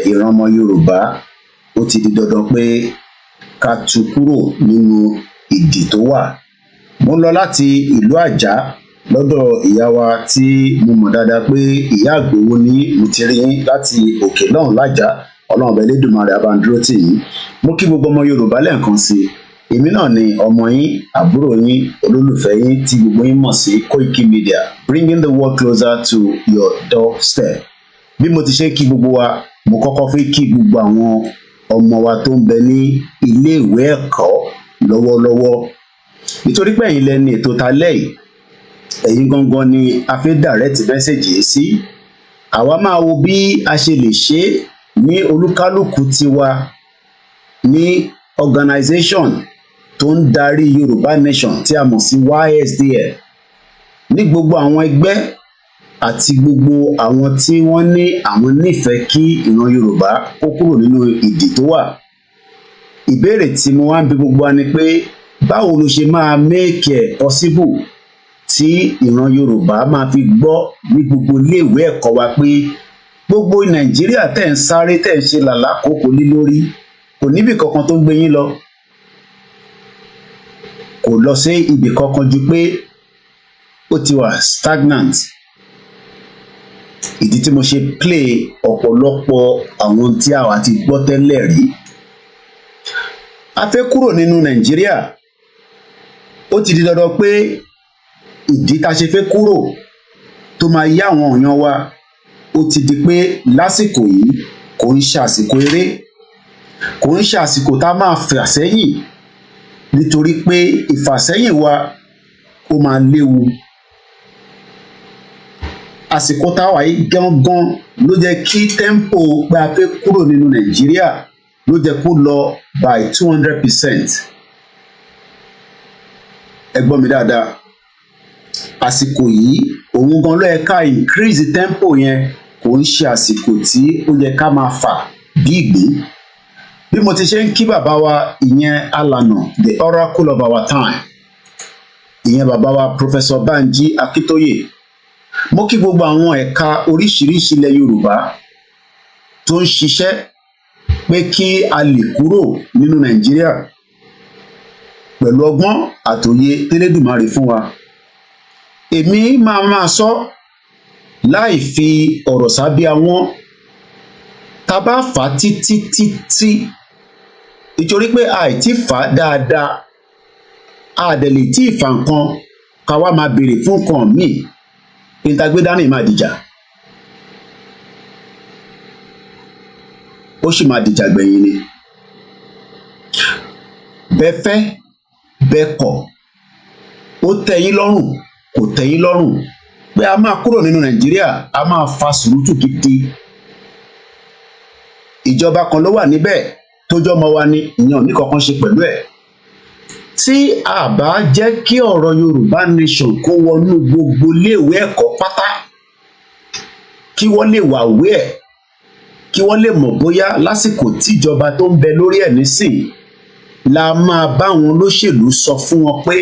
ìran ọmọ Yorùbá ó ti di dandan pé ká tú kúrò nínú ìdè tó wà. Mo lọ láti ìlú Àjà lọ́dọ̀ ìyá wa tí mo mọ̀ dáadáa pé ìyá Àgbòho ní mo ti rí yín láti òkè lọ́hùn lájà. Ọlọ́run ọba Elédùmarè á bá ń dúró tì yín. Mo kí gbogbo ọmọ Yorùbá lẹ́ẹ̀kan sí èmi náà ni ọmọ yín àbúrò yín olólùfẹ́ yín tí gbogbo yín mọ̀ sí Koiki Media, bringing the world closer to your doorstep. Bí mo ti ṣe kí gbogbo wa, mo kọ́kọ́ fẹ́ kí gbogbo àwọn ọmọ wa tó ń bẹ ní ilé ìwé ẹ̀kọ́ lọ́wọ́lọ́wọ́, nítorí pé ẹ̀yin lẹni ètò talẹ́ yìí, ẹ̀yin gangan ni a fẹ́ direct message yìí sí. Àwa máa wo bí a ṣe lè ṣe ní olúkálùkù tiwa ní organization tó ń darí Yorùbá Nation tí a mọ̀ sí YSDL, ní gbogbo àwọn ẹgbẹ́ àti gbogbo àwọn tí wọ́n ní àwọn nífẹ̀ẹ́ kí ìran Yorùbá kó kúrò nínú ìdè tó wà. Ìbéèrè tí mo wá ń bi gbogbo wa ni pé báwo ló ṣe máa make it possible tí ìran Yorùbá máa fi gbọ́ ní gbogbo iléèwé ẹ̀kọ́ wa pé gbogbo Nàìjíríà tẹ̀ ń sáré tẹ̀ ń ṣe làlákòókò lé lórí kò níbì kankan tó gbé yín lọ, kò lọ sí ibì kankan ju pé ó ti wà stagnant. Ìdí tí mo ṣe play ọ̀pọ̀lọpọ̀ àwọn tí àwa ti gbọ́ tẹ́lẹ̀ rí. A fẹ́ kúrò nínú Nàìjíríà, ó ti di dandan pé ìdí tá a ṣe fẹ́ kúrò tó máa yá àwọn èèyàn wa, ó ti di pé lásìkò yìí kò ń ṣe àsìkò eré, kò ń ṣe àsìkò tá a máa fà sẹ́yìn, nítorí pé ìfàsẹ́yìn wa ó máa léwu. Àsìkò táwa yìí gángan ló jẹ́ kí tempo pé a fẹ́ kúrò nínú Nàìjíríà ló jẹ́ kó lọ by 200%. Ẹ gbọ́ mi dáadáa, àsìkò yìí òun gan ló yẹ ká increase tempo yẹn, kò ń ṣe àsìkò tí ó yẹ ká máa fà bí ìgbín. Bí mo ti ṣe ń kí bàbá wa ìyẹn alànà, the oracle of our time, ìyẹn bàbá wa Professor Banji Akíntóyè, mo kí gbogbo àwọn ẹ̀ka oríṣiríṣi ilẹ̀ Yorùbá tó ń ṣiṣẹ́ pé kí a lè kúrò nínú Nàìjíríà pẹ̀lú ọgbọ́n àtòye tẹ́lẹ̀dùmarè fún wa. Èmi máa sọ láì fi ọ̀rọ̀ sábẹ́ àwọn, tá a bá fà á títí nítorí pé àìtí fà á dáadáa, àdẹ̀lẹ̀ tí ìfà nǹkan ká wá máa béèrè fún nǹkan míì, ìtagbédání máa dìjà, ó sì máa dìjà gbẹ̀yìn ni. Bẹ́ẹ̀ fẹ́ bẹ́ẹ̀ kọ̀, ó tẹ́ yín lọ́rùn kò tẹ́ yín lọ́rùn pé a máa kúrò nínú Nàìjíríà, a máa fa sùúrùtù gidi. Ìjọba kan ló wà níbẹ̀ tó jọmọ wa ni, ìyẹn ò ní kankan ṣe pẹ̀lú ẹ̀. Tí a bá jẹ́ kí ọ̀rọ̀ Yorùbá Nation kó wọnú gbogbo iléèwé ẹ̀kọ́ pátá, kí wọ́n lè wà wé ẹ̀, kí wọ́n lè mọ̀ bóyá lásìkò tíjọba tó ń bẹ lórí ẹ̀ nísìn la máa bá àwọn olóṣèlú sọ fún wọn pé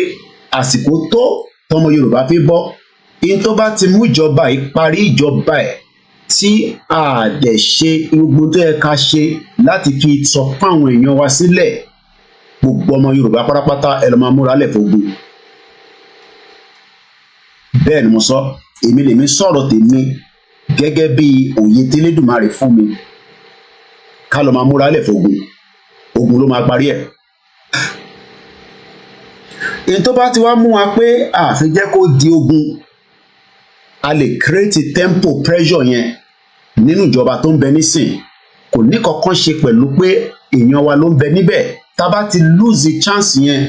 àsìkò tó tọmọ Yorùbá fi bọ́. In tó bá ti mú ìjọba yìí parí ìjọba ẹ̀ tí a dẹ̀ ṣe gbogbo tó yẹ ká ṣe láti fi sọ fún àwọn èèyàn wa sílẹ̀, gbogbo ọmọ Yorùbá pátápátá ẹ lọ máa múra lẹ̀ fógun. Bẹ́ẹ̀ ni mo sọ, èmi lèmi sọ̀rọ̀ tèmi gẹ́gẹ́ bí òye tẹ́lẹ̀dùmarè fún mi, ká lọ máa múra lẹ̀ fógun, ogun ló máa parí ẹ̀. Èyí tó bá ti wá mú wa pé àfi jẹ́ kó di ogun, a lè create tempo pressure yẹn nínú ìjọba tó ń bẹ nísìn, kò ní kankan ṣe pẹ̀lú pé èèyàn wa ló ń bẹ níbẹ̀. Tá a bá ti lose chance yẹn,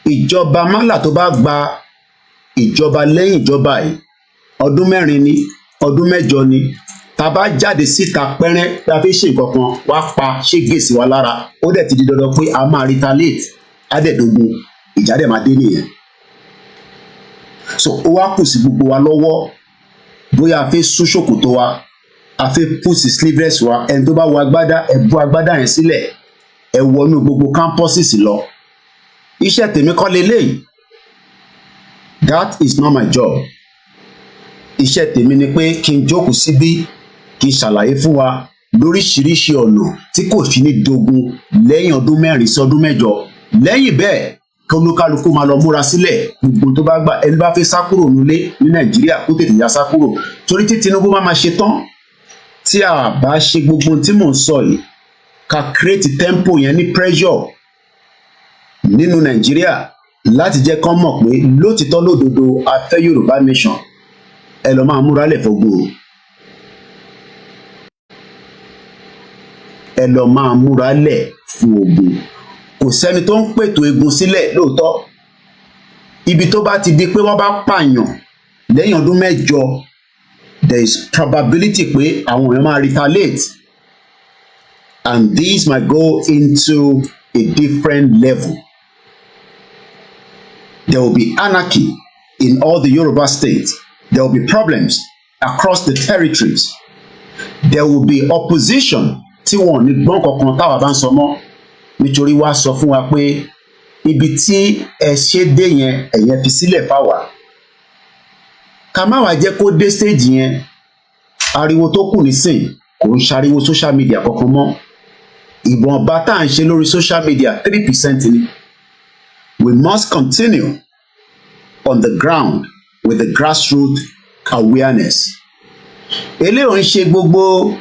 ìjọba málà tó bá gba ìjọba lẹ́yìn ìjọba yìí, ọdún 4 ni, ọdún 8 ni, tá a bá jáde síta pẹ́rẹ́ tá a fi ṣe nǹkan kan, wá pa ṣégèsì wa lára, ó dẹ̀ ti di dandan pé a máa retaliate, á dẹ̀ dogun, ìjà dẹ̀ máa dé nìyẹn. So ó wá kù sí gbogbo wa lọ́wọ́, bóyá a fẹ́ sú ṣòkòtò wa, a fẹ́ put sleeveless wa, ẹni tó bá wọ agbádá, ẹ bọ́ agbádá yẹn sílẹ̀, ẹ wọnú gbogbo campuses lọ. Iṣẹ́ tèmi kọ́ leléyìí, that is not my job. Iṣẹ́ tèmi ni pé kí n jókòó síbí, kí n ṣàlàyé fún wa lóríṣiríṣi ọ̀nà tí kò fi ní dogun lẹ́yìn ọdún 4 sí ọdún 8. Lẹ́yìn bẹ́ẹ̀ kí olúkálukú máa lọ múra sílẹ̀, gbogbo tó bá gbà, ẹni bá fẹ́ sá kúrò nílé ní Nàìjíríà kó tètè ya sá kúrò, torí tí Tinubu máa ṣe tán, tí a bá ṣe gbogbo tí mò ń sọ yìí, ká create tempo yẹn ní pressure, nínú Nàìjíríà láti jẹ́ kán mọ̀ pé lótìtọ́ lódodo a fẹ́ Yorùbá nation, ẹ lọ máa múra lẹ̀ fógun o. Ẹ lọ máa múra lẹ̀ fún ogun. Kò sẹ́ni tó ń pètò egun sílẹ̀ lóòótọ́. Ibi tó bá ti di pé wọ́n bá pààyàn lẹ́yìn ọdún 8, there is probability pé àwọn èèyàn máa retaliate, and this might go into a different level. There will be anarchy in all the Yoruba states. There will be problems across the territories. There will be opposition tí wọn ní gbọ́n kankan táwa bá ń sọ mọ́, nítorí wá sọ fún wa pé ibi tí ẹ ṣe dé yẹn ẹ̀yẹn fi sílẹ̀ fáwa. Ká má wá jẹ́ kó dé stage yẹn, ariwo tó kù nísìn kò ń ṣariwo social media kankan mọ́. Ìbọn ọba tá à ń ṣe lórí social media 3% ni. We must continue on the ground with the grassroots awareness. Eléyìí ń ṣe gbogbo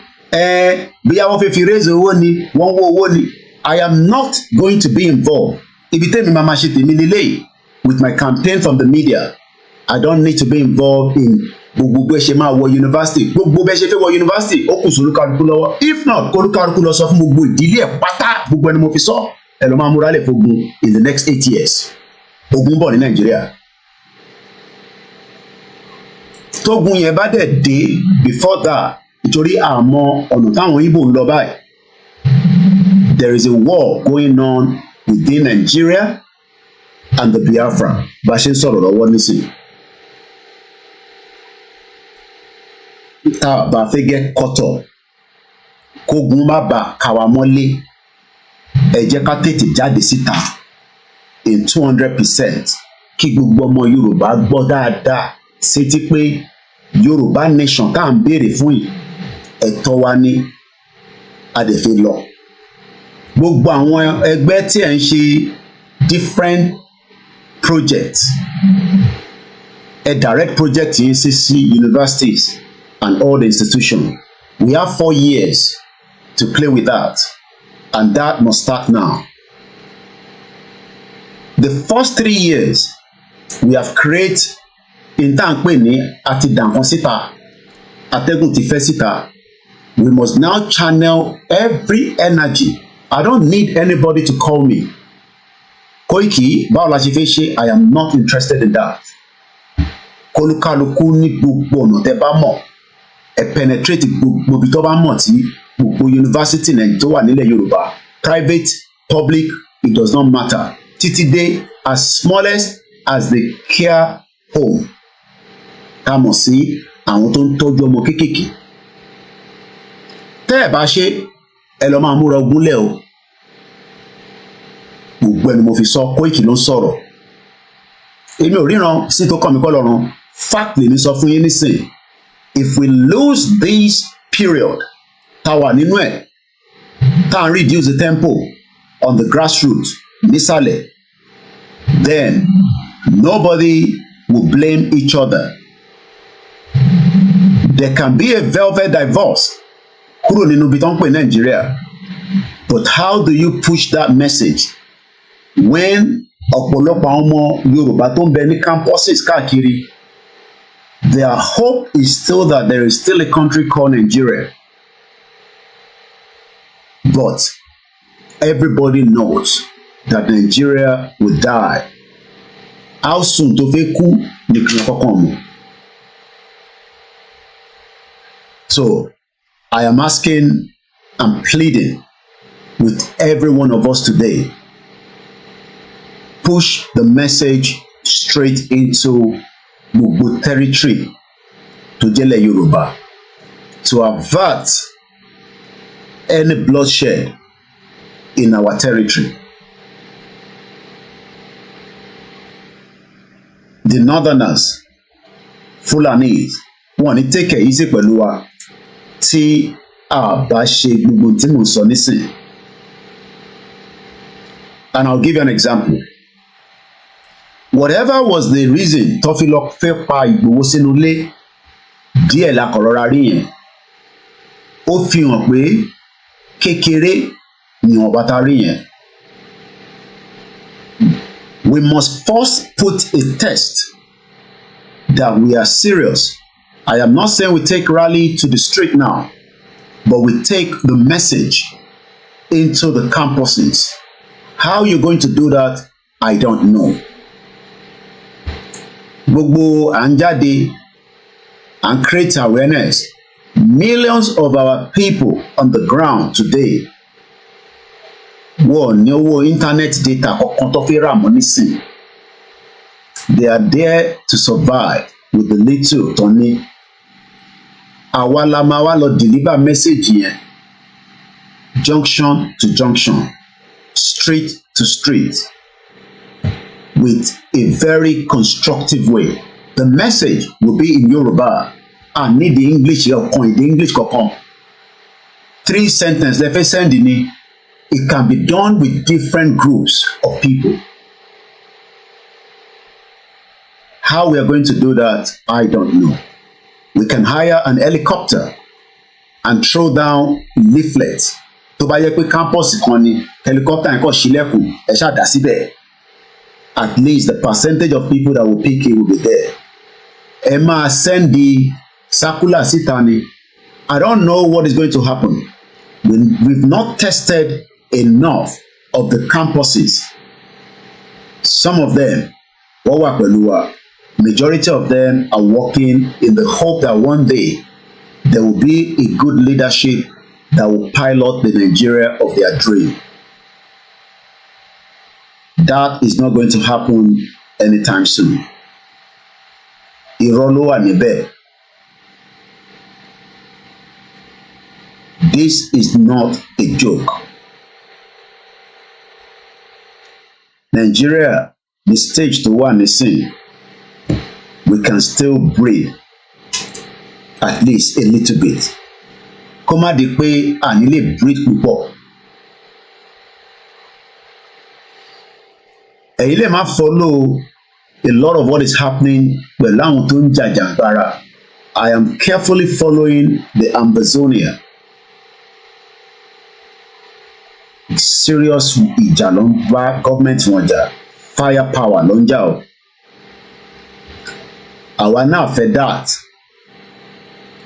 bóyá wọ́n fẹ́ fi raise owó ni, wọ́n wó owó ni. I am not going to be involved. Ibi tẹ́mi máa ṣe tèmi lélẹ́yìí with my campaign from the media. I don't need to be involved in gbogbo bẹ́ẹ̀ ṣe máa wọ university. Gbogbo bẹ́ẹ̀ ṣe fẹ́ wọ university ó kù sí olúkálukú lọ́wọ́. If not, olúkálukú lọ sọ fún gbogbo ìdílé ẹ̀ pátá, gbogbo ẹni mo fi sọ. Ẹ lọ máa múra lẹ̀ fógun in the next 8 years. Ogun bọ̀ ní Nàìjíríà. Tógun yẹn bá dẹ̀ dé before that, nítorí àmọ́ ọ̀nà táwọn Igbo ń lọ báyìí. There is a war going on within Nigeria and the Biafra. Bá a ṣe ń sọ̀rọ̀ lọ́wọ́ nísìnyí. Tá a bá fẹ́ get caught up, kógun má bàa ká wa mọ́lé, ẹ jẹ́ ká tètè jáde síta in 200% kí gbogbo ọmọ Yorùbá gbọ́ dáadáa sétí pé Yorùbá nation tá à ń béèrè fún yìí ẹ̀tọ́ wa ní adẹ̀fẹ́ lọ. Gbogbo àwọn ẹgbẹ́ tí ẹ̀ ń ṣe different projects, ẹ direct project yìí sí universities and all the institutions. We have 4 years to play with that, and that must start now. The first 3 years we have created in tanpe ní àti dànkan síta, atẹ́gùn ti fẹ́ síta. We must now channel every energy. I don't need anybody to call me. Koiki, báwo la ṣe fẹ́ ṣe? I am not interested in that. Kólúkálukú ní gbogbo ọ̀nà tẹ́ bá mọ̀, ẹ penetrate gbogbo ibi tó bá mọ̀ tí gbogbo university náà tó wà nílẹ̀ Yorùbá, private, public, it does not matter. Títí dé as smallest as the care home. Ká mọ̀ sí àwọn tó ń tọ́jú ọmọ kéékèèké. Tẹ́ ẹ̀ bá ṣe, ẹ lọ máa múra ogun lẹ̀ o. Gbogbo ẹni mo fi sọ, Koiki ló ń sọ̀rọ̀. Èmi ò ríran sí tó kàn mí kọ́ lọ́rùn. Fact lèmi sọ fún yín nísìn. If we lose this period, tá wà nínú ẹ̀, tá à ń reduce the tempo on the grassroots nísàlẹ̀, then nobody will blame each other. There can be a velvet divorce kúrò nínú ibi tó ń pè Nàìjíríà, but how do you push that message when ọ̀pọ̀lọpọ̀ àwọn ọmọ Yorùbá tó ń bẹ ní campuses káàkiri, their hope is still that there is still a country called Nigeria, but everybody knows that Nigeria will die. How soon tó fẹ́ kú nìkan kọ́kọ́ mọ̀. So I am asking and pleading with every one of us today, push the message straight into gbogbo territory to jẹ́lẹ̀ Yorùbá to avert any bloodshed in our territory. The Northerners, Fulanis, wọ́n ní take it easy pẹ̀lú wa tí a bá ṣe gbogbo tí mo sọ nísìn. And I'll give you an example. Whatever was the reason tó fi lọ fẹ́ pa Ìgbòho sínú ilé, díẹ̀ la kọ̀ rọra rí yẹn. Ó fi hàn pé kékeré ni wọ́n bá ta rí yẹn. We must first put a test that we are serious. I am not saying we take rally to the street now, but we take the message into the campuses. How you're going to do that, I don't know. Gbogbo à ń jáde and create awareness. Millions of our people on the ground today wọ́n ní owó internet data kankan tó fi rà mọ́ nísìn. They are there to survive with the little tó ní. Àwa la máa wá lọ deliver message yẹn junction to junction, street to street, with a very constructive way. The message will be in Yoruba. I need the English ọ̀kan, the English kankan. 3 sentences lẹ fẹ́ send ni. It can be done with different groups of people. How we are going to do that, I don't know. We can hire an helicopter and throw down leaflets. Tó bá yẹ pé campus kan ni, helicopter yẹn kàn ṣílẹ̀kùn, ẹ ṣáà dá síbẹ̀. At least the percentage of people that will pick it will be there. Ẹ máa send the circular síta ni. I don't know what is going to happen. We've not tested enough of the campuses. Some of them, wọ́n wà pẹ̀lú wa. Majority of them are working in the hope that one day there will be a good leadership that will pilot the Nigeria of their dream. That is not going to happen anytime soon. Irọ́ ló wà níbẹ̀. This is not a joke. Nigeria, the stage to one is in. We can still breathe at least a little bit. Kó má di pé a ní lè breathe púpọ̀. Ẹ̀yin lè má follow a lot of what is happening pẹ̀lú àwọn tó ń jàjàgbara. I am carefully following the Ambazonia. Serious ìjà ló ń bá government wọn jà. Firepower ló ń jà o. Àwa náà fẹ́ that.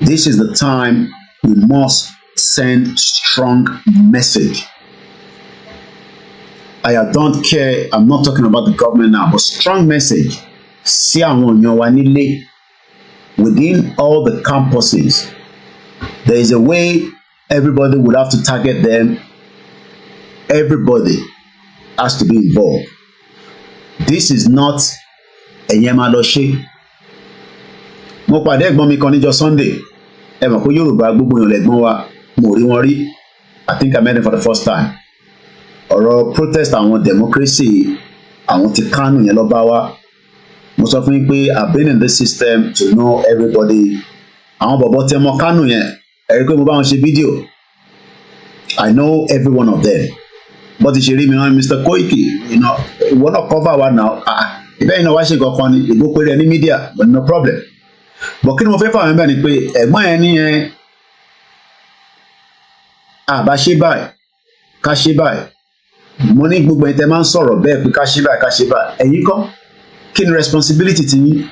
This is the time we must send strong message. I don't care, I'm not talking about the government now, but strong message sí àwọn èèyàn wa nílé. Within all the campuses, there is a way everybody would have to target them. Everybody has to be involved. This is not ẹ̀yin máa lọ ṣe. Mo pàdé ẹ̀gbọ́n mi kan níjọ́ Sunday. Ẹ mọ̀ pé Yorùbá gbogbo èèyàn lẹ̀gbọ́n wa, mo rí wọn rí. I think I met them for the first time. Ọ̀rọ̀ protest àwọn democracy àwọn ti Kánò yẹn lọ bá wa. Mo sọ fún yín pé I've been in this system to know everybody. Àwọn bọ̀bọ̀ tẹ́ mọ Kánò yẹn, ẹ rí pé mo bá wọn ṣe fídíò. I know every one of them. But ṣe rí mi wọn Mr. Koiki, ìwọ náà cover wa now. Ìbẹ́ yìí náà wá ṣe kankan ni ìbò péré ní media, but no problem. But kí ni mo fẹ́ fà mí bẹ́ẹ̀ ni pé ẹ̀gbọ́n yẹn ní yẹn àbá ṣe báyìí ká ṣe báyìí. Mo ní gbogbo ẹni tẹ́ máa ń sọ̀rọ̀ bẹ́ẹ̀ pé ká ṣe báyìí ká ṣe báyìí. Ẹ̀yin kọ́ kí ni responsibility ti yín?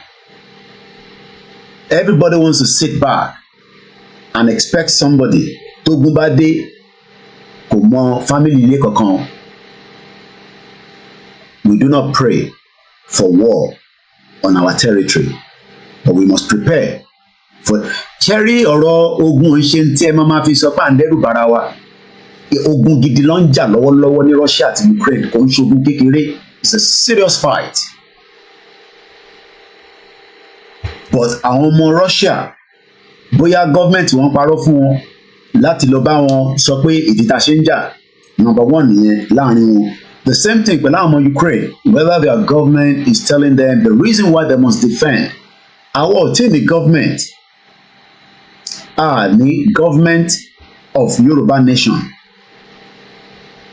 Everybody wants to sit back and expect somebody tó gún bá dé kò mọ family ilé kankan. We do not pray for war on our territory, but we must prepare for. Ṣẹ́rí ọ̀rọ̀ ogun ṣe ń tí ẹ máa fi sọ pé à ń dẹ́rù bara wa. Ogun gidi ló ń jà lọ́wọ́lọ́wọ́ ní Russia àti Ukraine, kò ń ṣogun kékeré. It's a serious fight. But àwọn ọmọ Russia, bóyá gọ́ọ̀mẹ̀ntì wọn parọ́ fún wọn láti lọ bá wọn sọ pé ìdí tá ṣe ń jà. Number one nìyẹn láàrin wọn. The same thing pẹ̀lú àwọn ọmọ Ukraine, whether their government is telling them the reason why they must defend. Àwọn ò tí ní government. Ní government of Yoruba nation.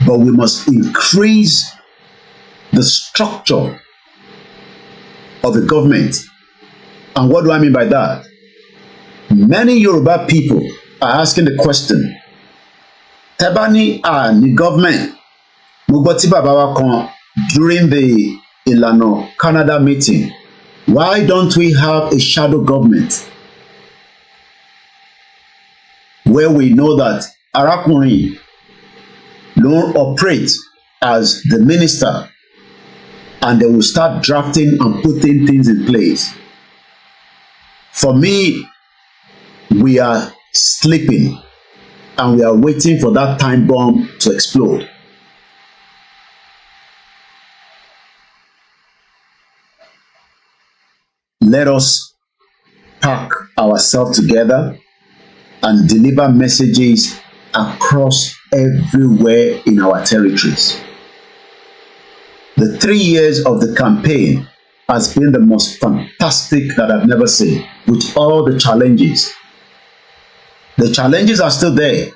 But we must increase the structure of the government. And what do I mean by that? Many Yoruba people are asking the question, Tẹ́bá ní ní government, mo gbọ́ tí bàbá wa kan during the ìlànà Canada meeting? Why don't we have a shadow government where we know that arákùnrin ló operate as the minister and they will start drafting and putting things in place? For me, we are sleeping and we are waiting for that time bomb to explode. Let us pack ourselves together and deliver messages across everywhere in our territories. The 3 years of the campaign has been the most fantastic that I've never seen, with all the challenges. The challenges are still there.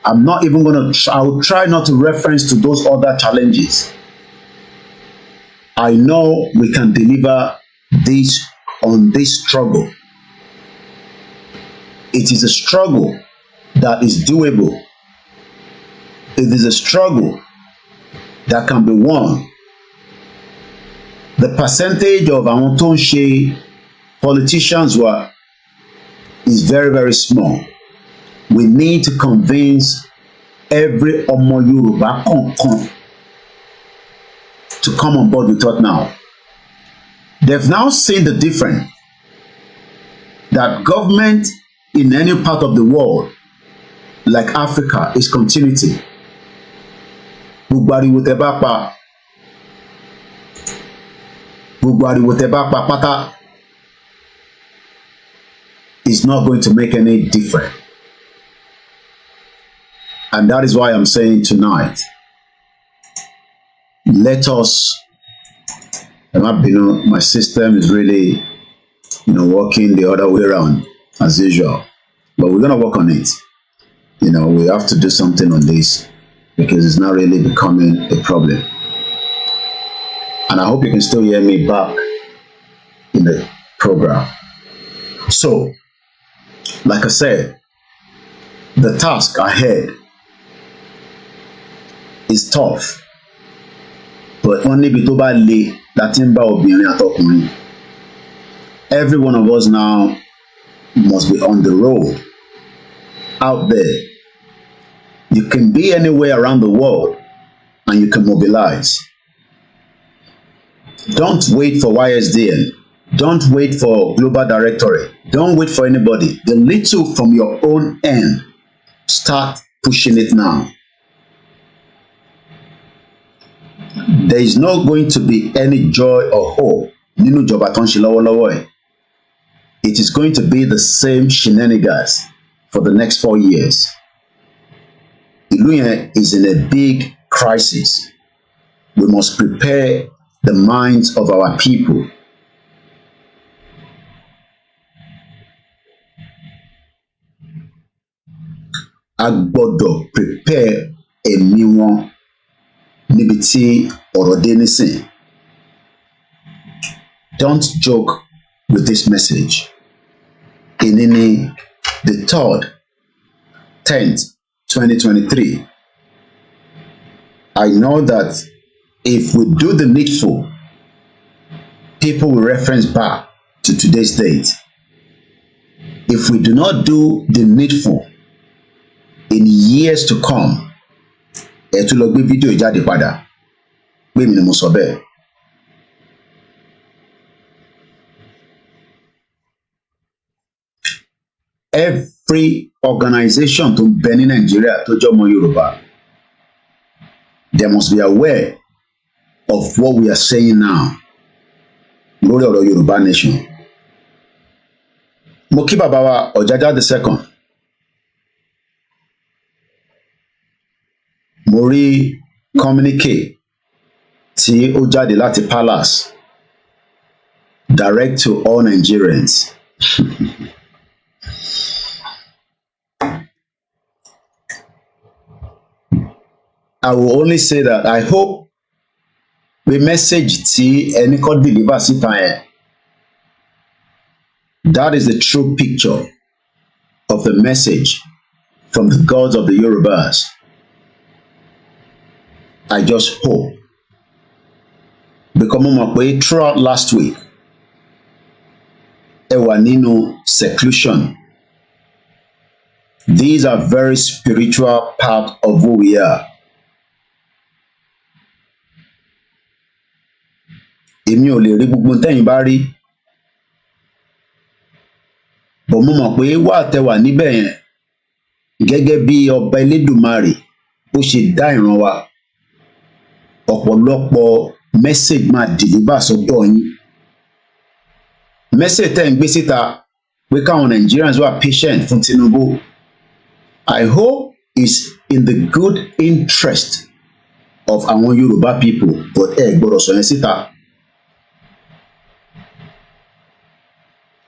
I'm not even going to, I will try not to reference to those other challenges. I know we can deliver this on this struggle. It is a struggle that is doable. It is a struggle that can be won. The percentage of àwọn tó ń ṣe politicians is very, very small. We need to convince every ọmọ Yorùbá kọ̀ọ̀kan to come on board with us now. They've now seen the difference that government in any part of the world, like Africa, is continuity. Gbogbo ariwo tẹ́ bá pa, gbogbo ariwo tẹ́ bá pa pátá is not going to make any difference. And that is why I'm saying tonight, let us, my system is really, working the other way around as usual. But we're going to work on it. We have to do something on this because it's not really becoming a problem. And I hope you can still hear me back in the program. So, like I said, the task ahead is tough, but only bitoba le latin ba obìnrin àtọkùnrin. Every one of us now must be on the road, out there. You can be anywhere around the world and you can mobilize. Don't wait for YSDN. Don't wait for Global Directorate. Don't wait for anybody. The little from your own end, start pushing it now. There is not going to be any joy or hope nínú ìjọba tó ń ṣe lọ́wọ́lọ́wọ́ ẹ̀. It is going to be the same shenanigans for the next 4 years. Ìlú yẹn is in a big crisis. We must prepare the minds of our people. A gbọ́dọ̀ prepare ẹ̀mí wọn níbi tí ọ̀rọ̀ dé nísìn. Don't joke with this message. Ìní the 3rd, 10th, 2023. I know that if we do the needful, people will reference back to today's date. If we do not do the needful, in years to come, ẹ tún lọ gbé fídíò jáde padà pé mi ni mo sọ bẹ́ẹ̀. Every organization tó bẹ ní Nàìjíríà tó jẹ́ ọmọ Yorùbá, they must be aware of what we are saying now lórí ọ̀rọ̀ Yorùbá nation. Mo kí bàbá wa Ọ̀jájá the second. Mo rí communique tí ó jáde láti Palace, direct to all Nigerians. I will only say that I hope the message tí ẹni kọ́ deliver síta yẹn, that is the true picture of the message from the gods of the Yorubas. I just hope because mo mọ̀ pé throughout last week ẹ wà nínú seclusion. These are very spiritual part of who we are. Èmi ò lè rí gbogbo tẹ́yin bá rí, bọ̀ mo mọ̀ pé wà tẹ́ wà níbẹ̀ yẹn gẹ́gẹ́ bí ọba Elédùmarè bó ṣe dá ìran wa, ọ̀pọ̀lọpọ̀ message máa deliver sọ́dọ̀ yín. Message tẹ́ ń gbé síta pé káwọn Nigerians wà patient fún Tinubu. I hope it's in the good interest of àwọn Yoruba people, but ẹ gbọ́dọ̀ sọ yẹn síta.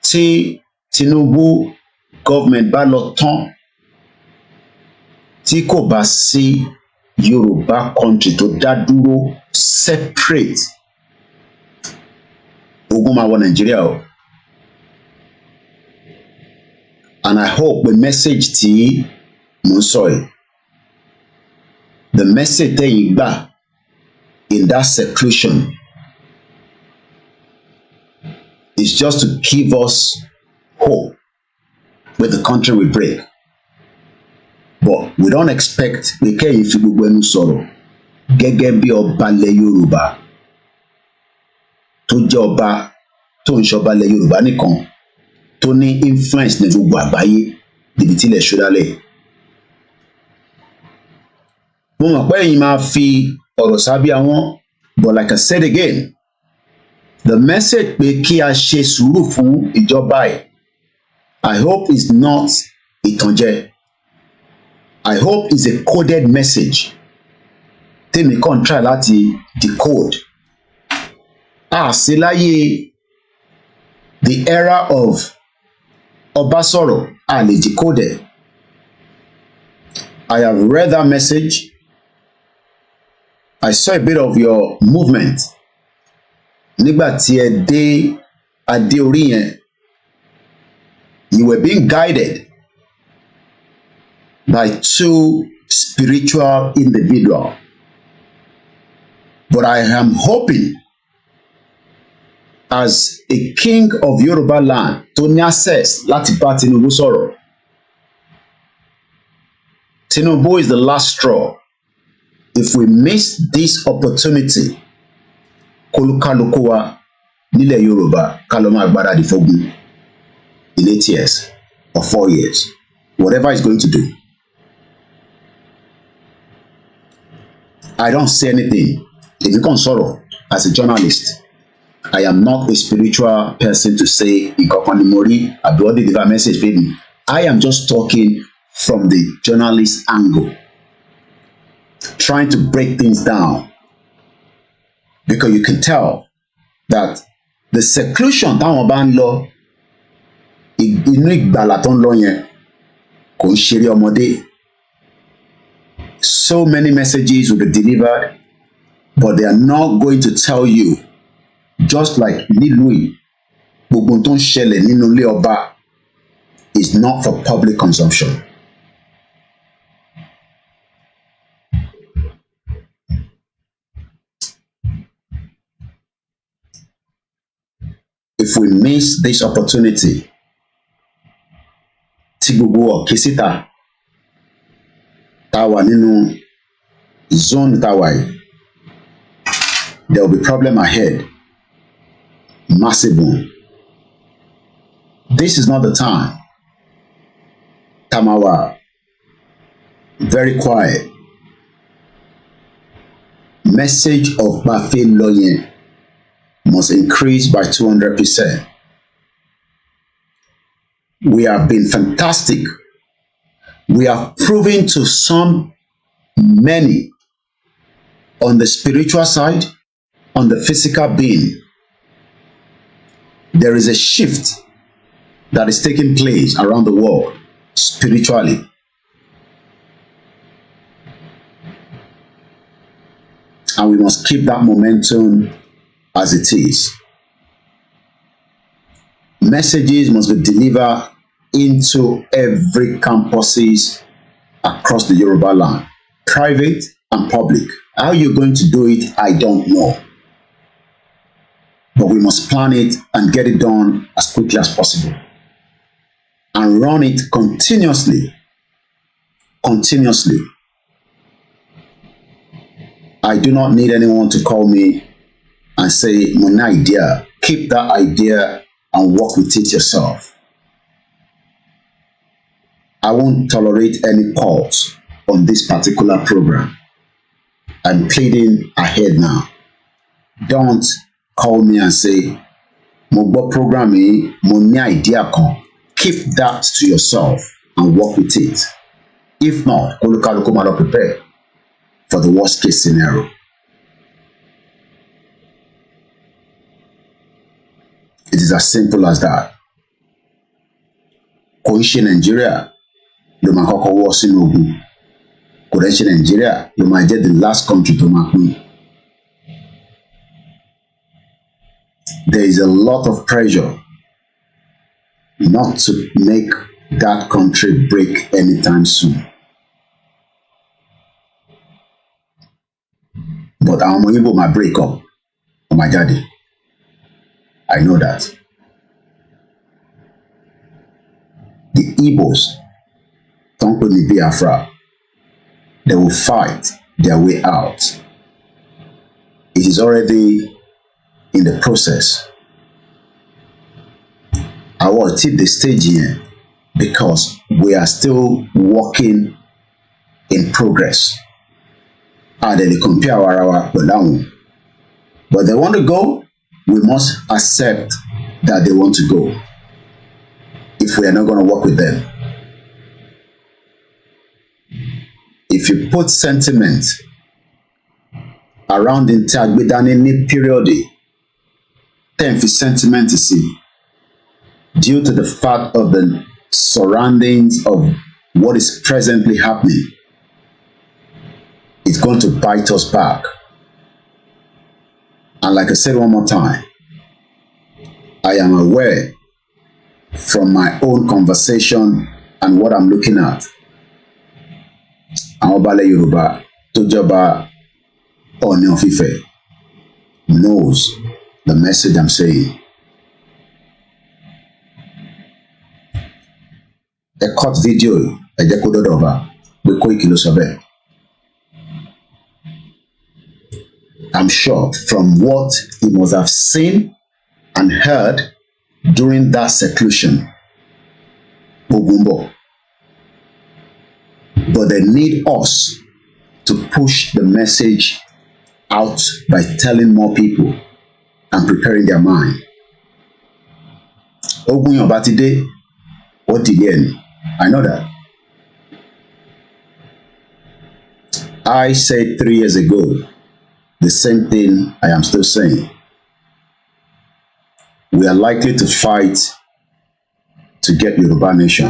Tí Tinubu government bá lọ tán, tí kò bá sí Yoruba country tó dá dúró separate, ogun máa wọ Nigeria o. And I hope the message tí mo sọ yìí, the message tẹ́yin gbà in that seclusion is just to give us hope when the country will break. But we don't expect pé kẹ́yin fi gbogbo ẹnu sọ̀rọ̀ gẹ́gẹ́ bí ọba ilẹ̀ Yorùbá tó jẹ́ ọba tó ń ṣọba ilẹ̀ Yorùbá nìkan tó ní influence ní gbogbo àgbáyé níbi tí ilẹ̀ ṣúdálẹ̀. Mo mọ̀ pé ẹ̀yin máa fi ọ̀rọ̀ sábẹ́ àwọn, but like I said again, the message pé kí a ṣe sùúrù fún ìjọba ẹ̀, I hope it's not ìtànjẹ. I hope it's a coded message. Tèmi kàn try láti decode. Sí láyé the era of Ọbásọ̀rọ̀, a lè decode. I have read that message. I saw a bit of your movement. Nígbà tí ẹ dé adé orí yẹn, you were being guided by two spiritual individuals. But I am hoping, as a king of Yoruba land, tó ní access láti bá Tinubu sọ̀rọ̀. Tinubu is the last straw. If we miss this opportunity, kólúkálukú wa nílẹ̀ Yorùbá ká lọ máa gbáradì fógun in 8 years or 4 years, whatever he's going to do. I don't say anything. If you can sọ̀rọ̀ as a journalist, I am not a spiritual person to say nǹkan kan ni mo rí àbí wọ́n deliver message pé mi. I am just talking from the journalist angle, trying to break things down, because you can tell that the seclusion táwọn bá ń lọ, inú ìgbàlà tó ń lọ yẹn kò ń ṣeré ọmọdé. So many messages will be delivered, but they are not going to tell you, just like nílùú yìí, gbogbo tó ń ṣẹlẹ̀ nínú ilé ọba is not for public consumption. If we miss this opportunity, tí gbogbo ọ̀kẹ́ síta tá wà nínú zone tá wà yìí, there will be problem ahead, massive one. This is not the time. Tamawa, very quiet. Message of Bafe Loyen must increase by 200%. We have been fantastic. We have proven to many on the spiritual side, on the physical being. There is a shift that is taking place around the world spiritually. And we must keep that momentum as it is. Messages must be delivered into every campuses across the Yoruba land, private and public. How you're going to do it, I don't know. But we must plan it and get it done as quickly as possible. And run it continuously. Continuously. I do not need anyone to call me and say, "My idea." Keep that idea and work with it yourself. I won't tolerate any calls on this particular program. I'm pleading ahead now. Don't call me and say, "Mo gbọ́ program yìí, mo ní idea kan." Keep that to yourself and work with it. If not, kolukaluku máa lọ prepare for the worst case scenario. It is as simple as that. Kò ń ṣe Nàìjíríà ló máa kọ́kọ́ wọ́ sínú ogun. Kò dẹ̀ ṣe Nàìjíríà ló máa jẹ́ the last country tó máa pín. There is a lot of pressure not to make that country break anytime soon. But àwọn ọmọ Igbo might break up on my daddy. I know that. The Igbos don't put the Biafra. They will fight their way out. It is already in the process. I will take the stage here because we are still working in progress. And then they compare our down. But they want to go, we must accept that they want to go. If we are not going to work with them. If you put sentiment around the Tagbidani period, then for sentiment to see, due to the fact of the surroundings of what is presently happening, it's going to bite us back. And like I said one more time, I am aware from my own conversation and what I'm looking at. Àwọn Ọba Yoruba tó jọba Ọọ̀ni of Ife knows the message I'm saying. A cut video, ẹ jẹ́ kó dọ́dọ̀ ọba pé Koiki ló sọ bẹ́ẹ̀. I'm sure from what he must have seen and heard during that seclusion, Ogumbo. But they need us to push the message out by telling more people and preparing their mind. Ogun Yobatide, what did you? I know that. I said 3 years ago, the same thing I am still saying. We are likely to fight to get Yoruba nation,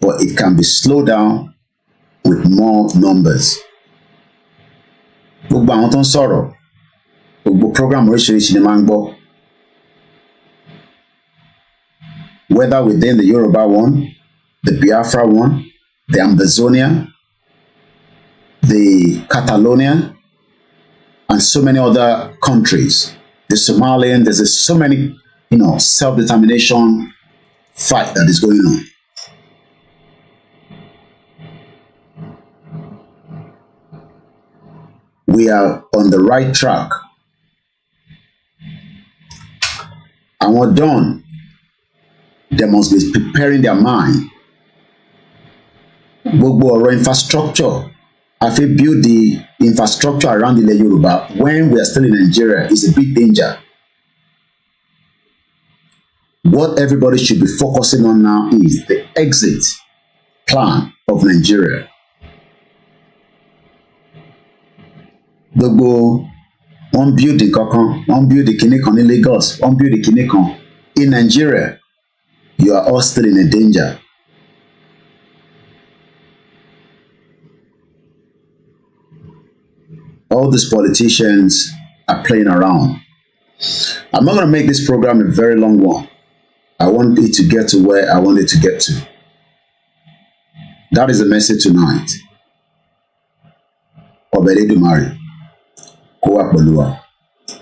but it can be slowed down with more numbers. Gbogbo àwọn tó ń sọ̀rọ̀, gbogbo program oríṣiríṣi ni máa ń gbọ́. Whether within the Yoruba one, the Biafra one, the Ambazonia, the Catalonia, and so many other countries, the Somalian, there's so many, self-determination fight that is going on. We are on the right track. And we're done. They must be preparing their mind. Gbogbo ọ̀rọ̀ infrastructure. I feel build the infrastructure around the Yoruba when we are still in Nigeria is a big danger. What everybody should be focusing on now is the exit plan of Nigeria. Gbogbo one build the kankan, one build the kinní kan ní Lagos, one build the kinní kan. In Nigeria, you are all still in a danger. All these politicians are playing around. I'm not going to make this program a very long one. I want it to get to where I want it to get to. That is the message tonight. Ọba Elédùmarè, kó wà pẹ̀lú wa,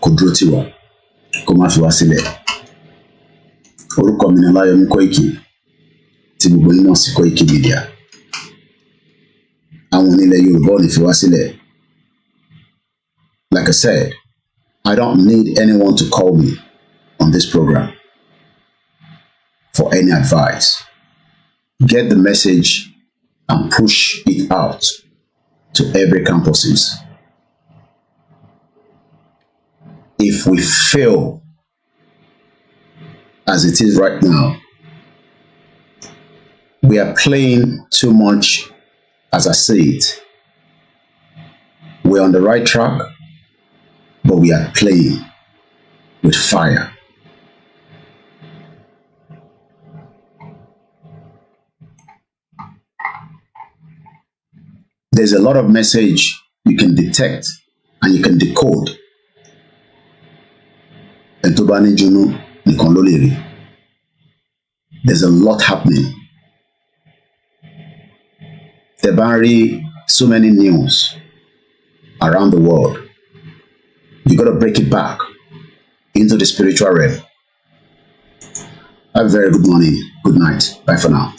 kó dúró tì wá. kó má fi wá sílẹ̀. Orúkọ mi ni Ọláyọmí Kóìkì tí gbogbo yín mọ̀ sí Kóìkì Media. Àwọn onílẹ̀ Yorùbá ò ní fi wá sílẹ̀. Like I said, I don't need anyone to call me on this program for any advice. Get the message and push it out to every campuses. If we fail as it is right now, we are playing too much, as I say it. We're on the right track, but we are playing with fire. There's a lot of message you can detect and you can decode. And tó bá ní jùnú nìkan ló lè rí. There's a lot happening. Tẹ́ bá ń rí so many news around the world, you got to break it back into the spiritual realm. Have a very good morning, good night. Bye for now.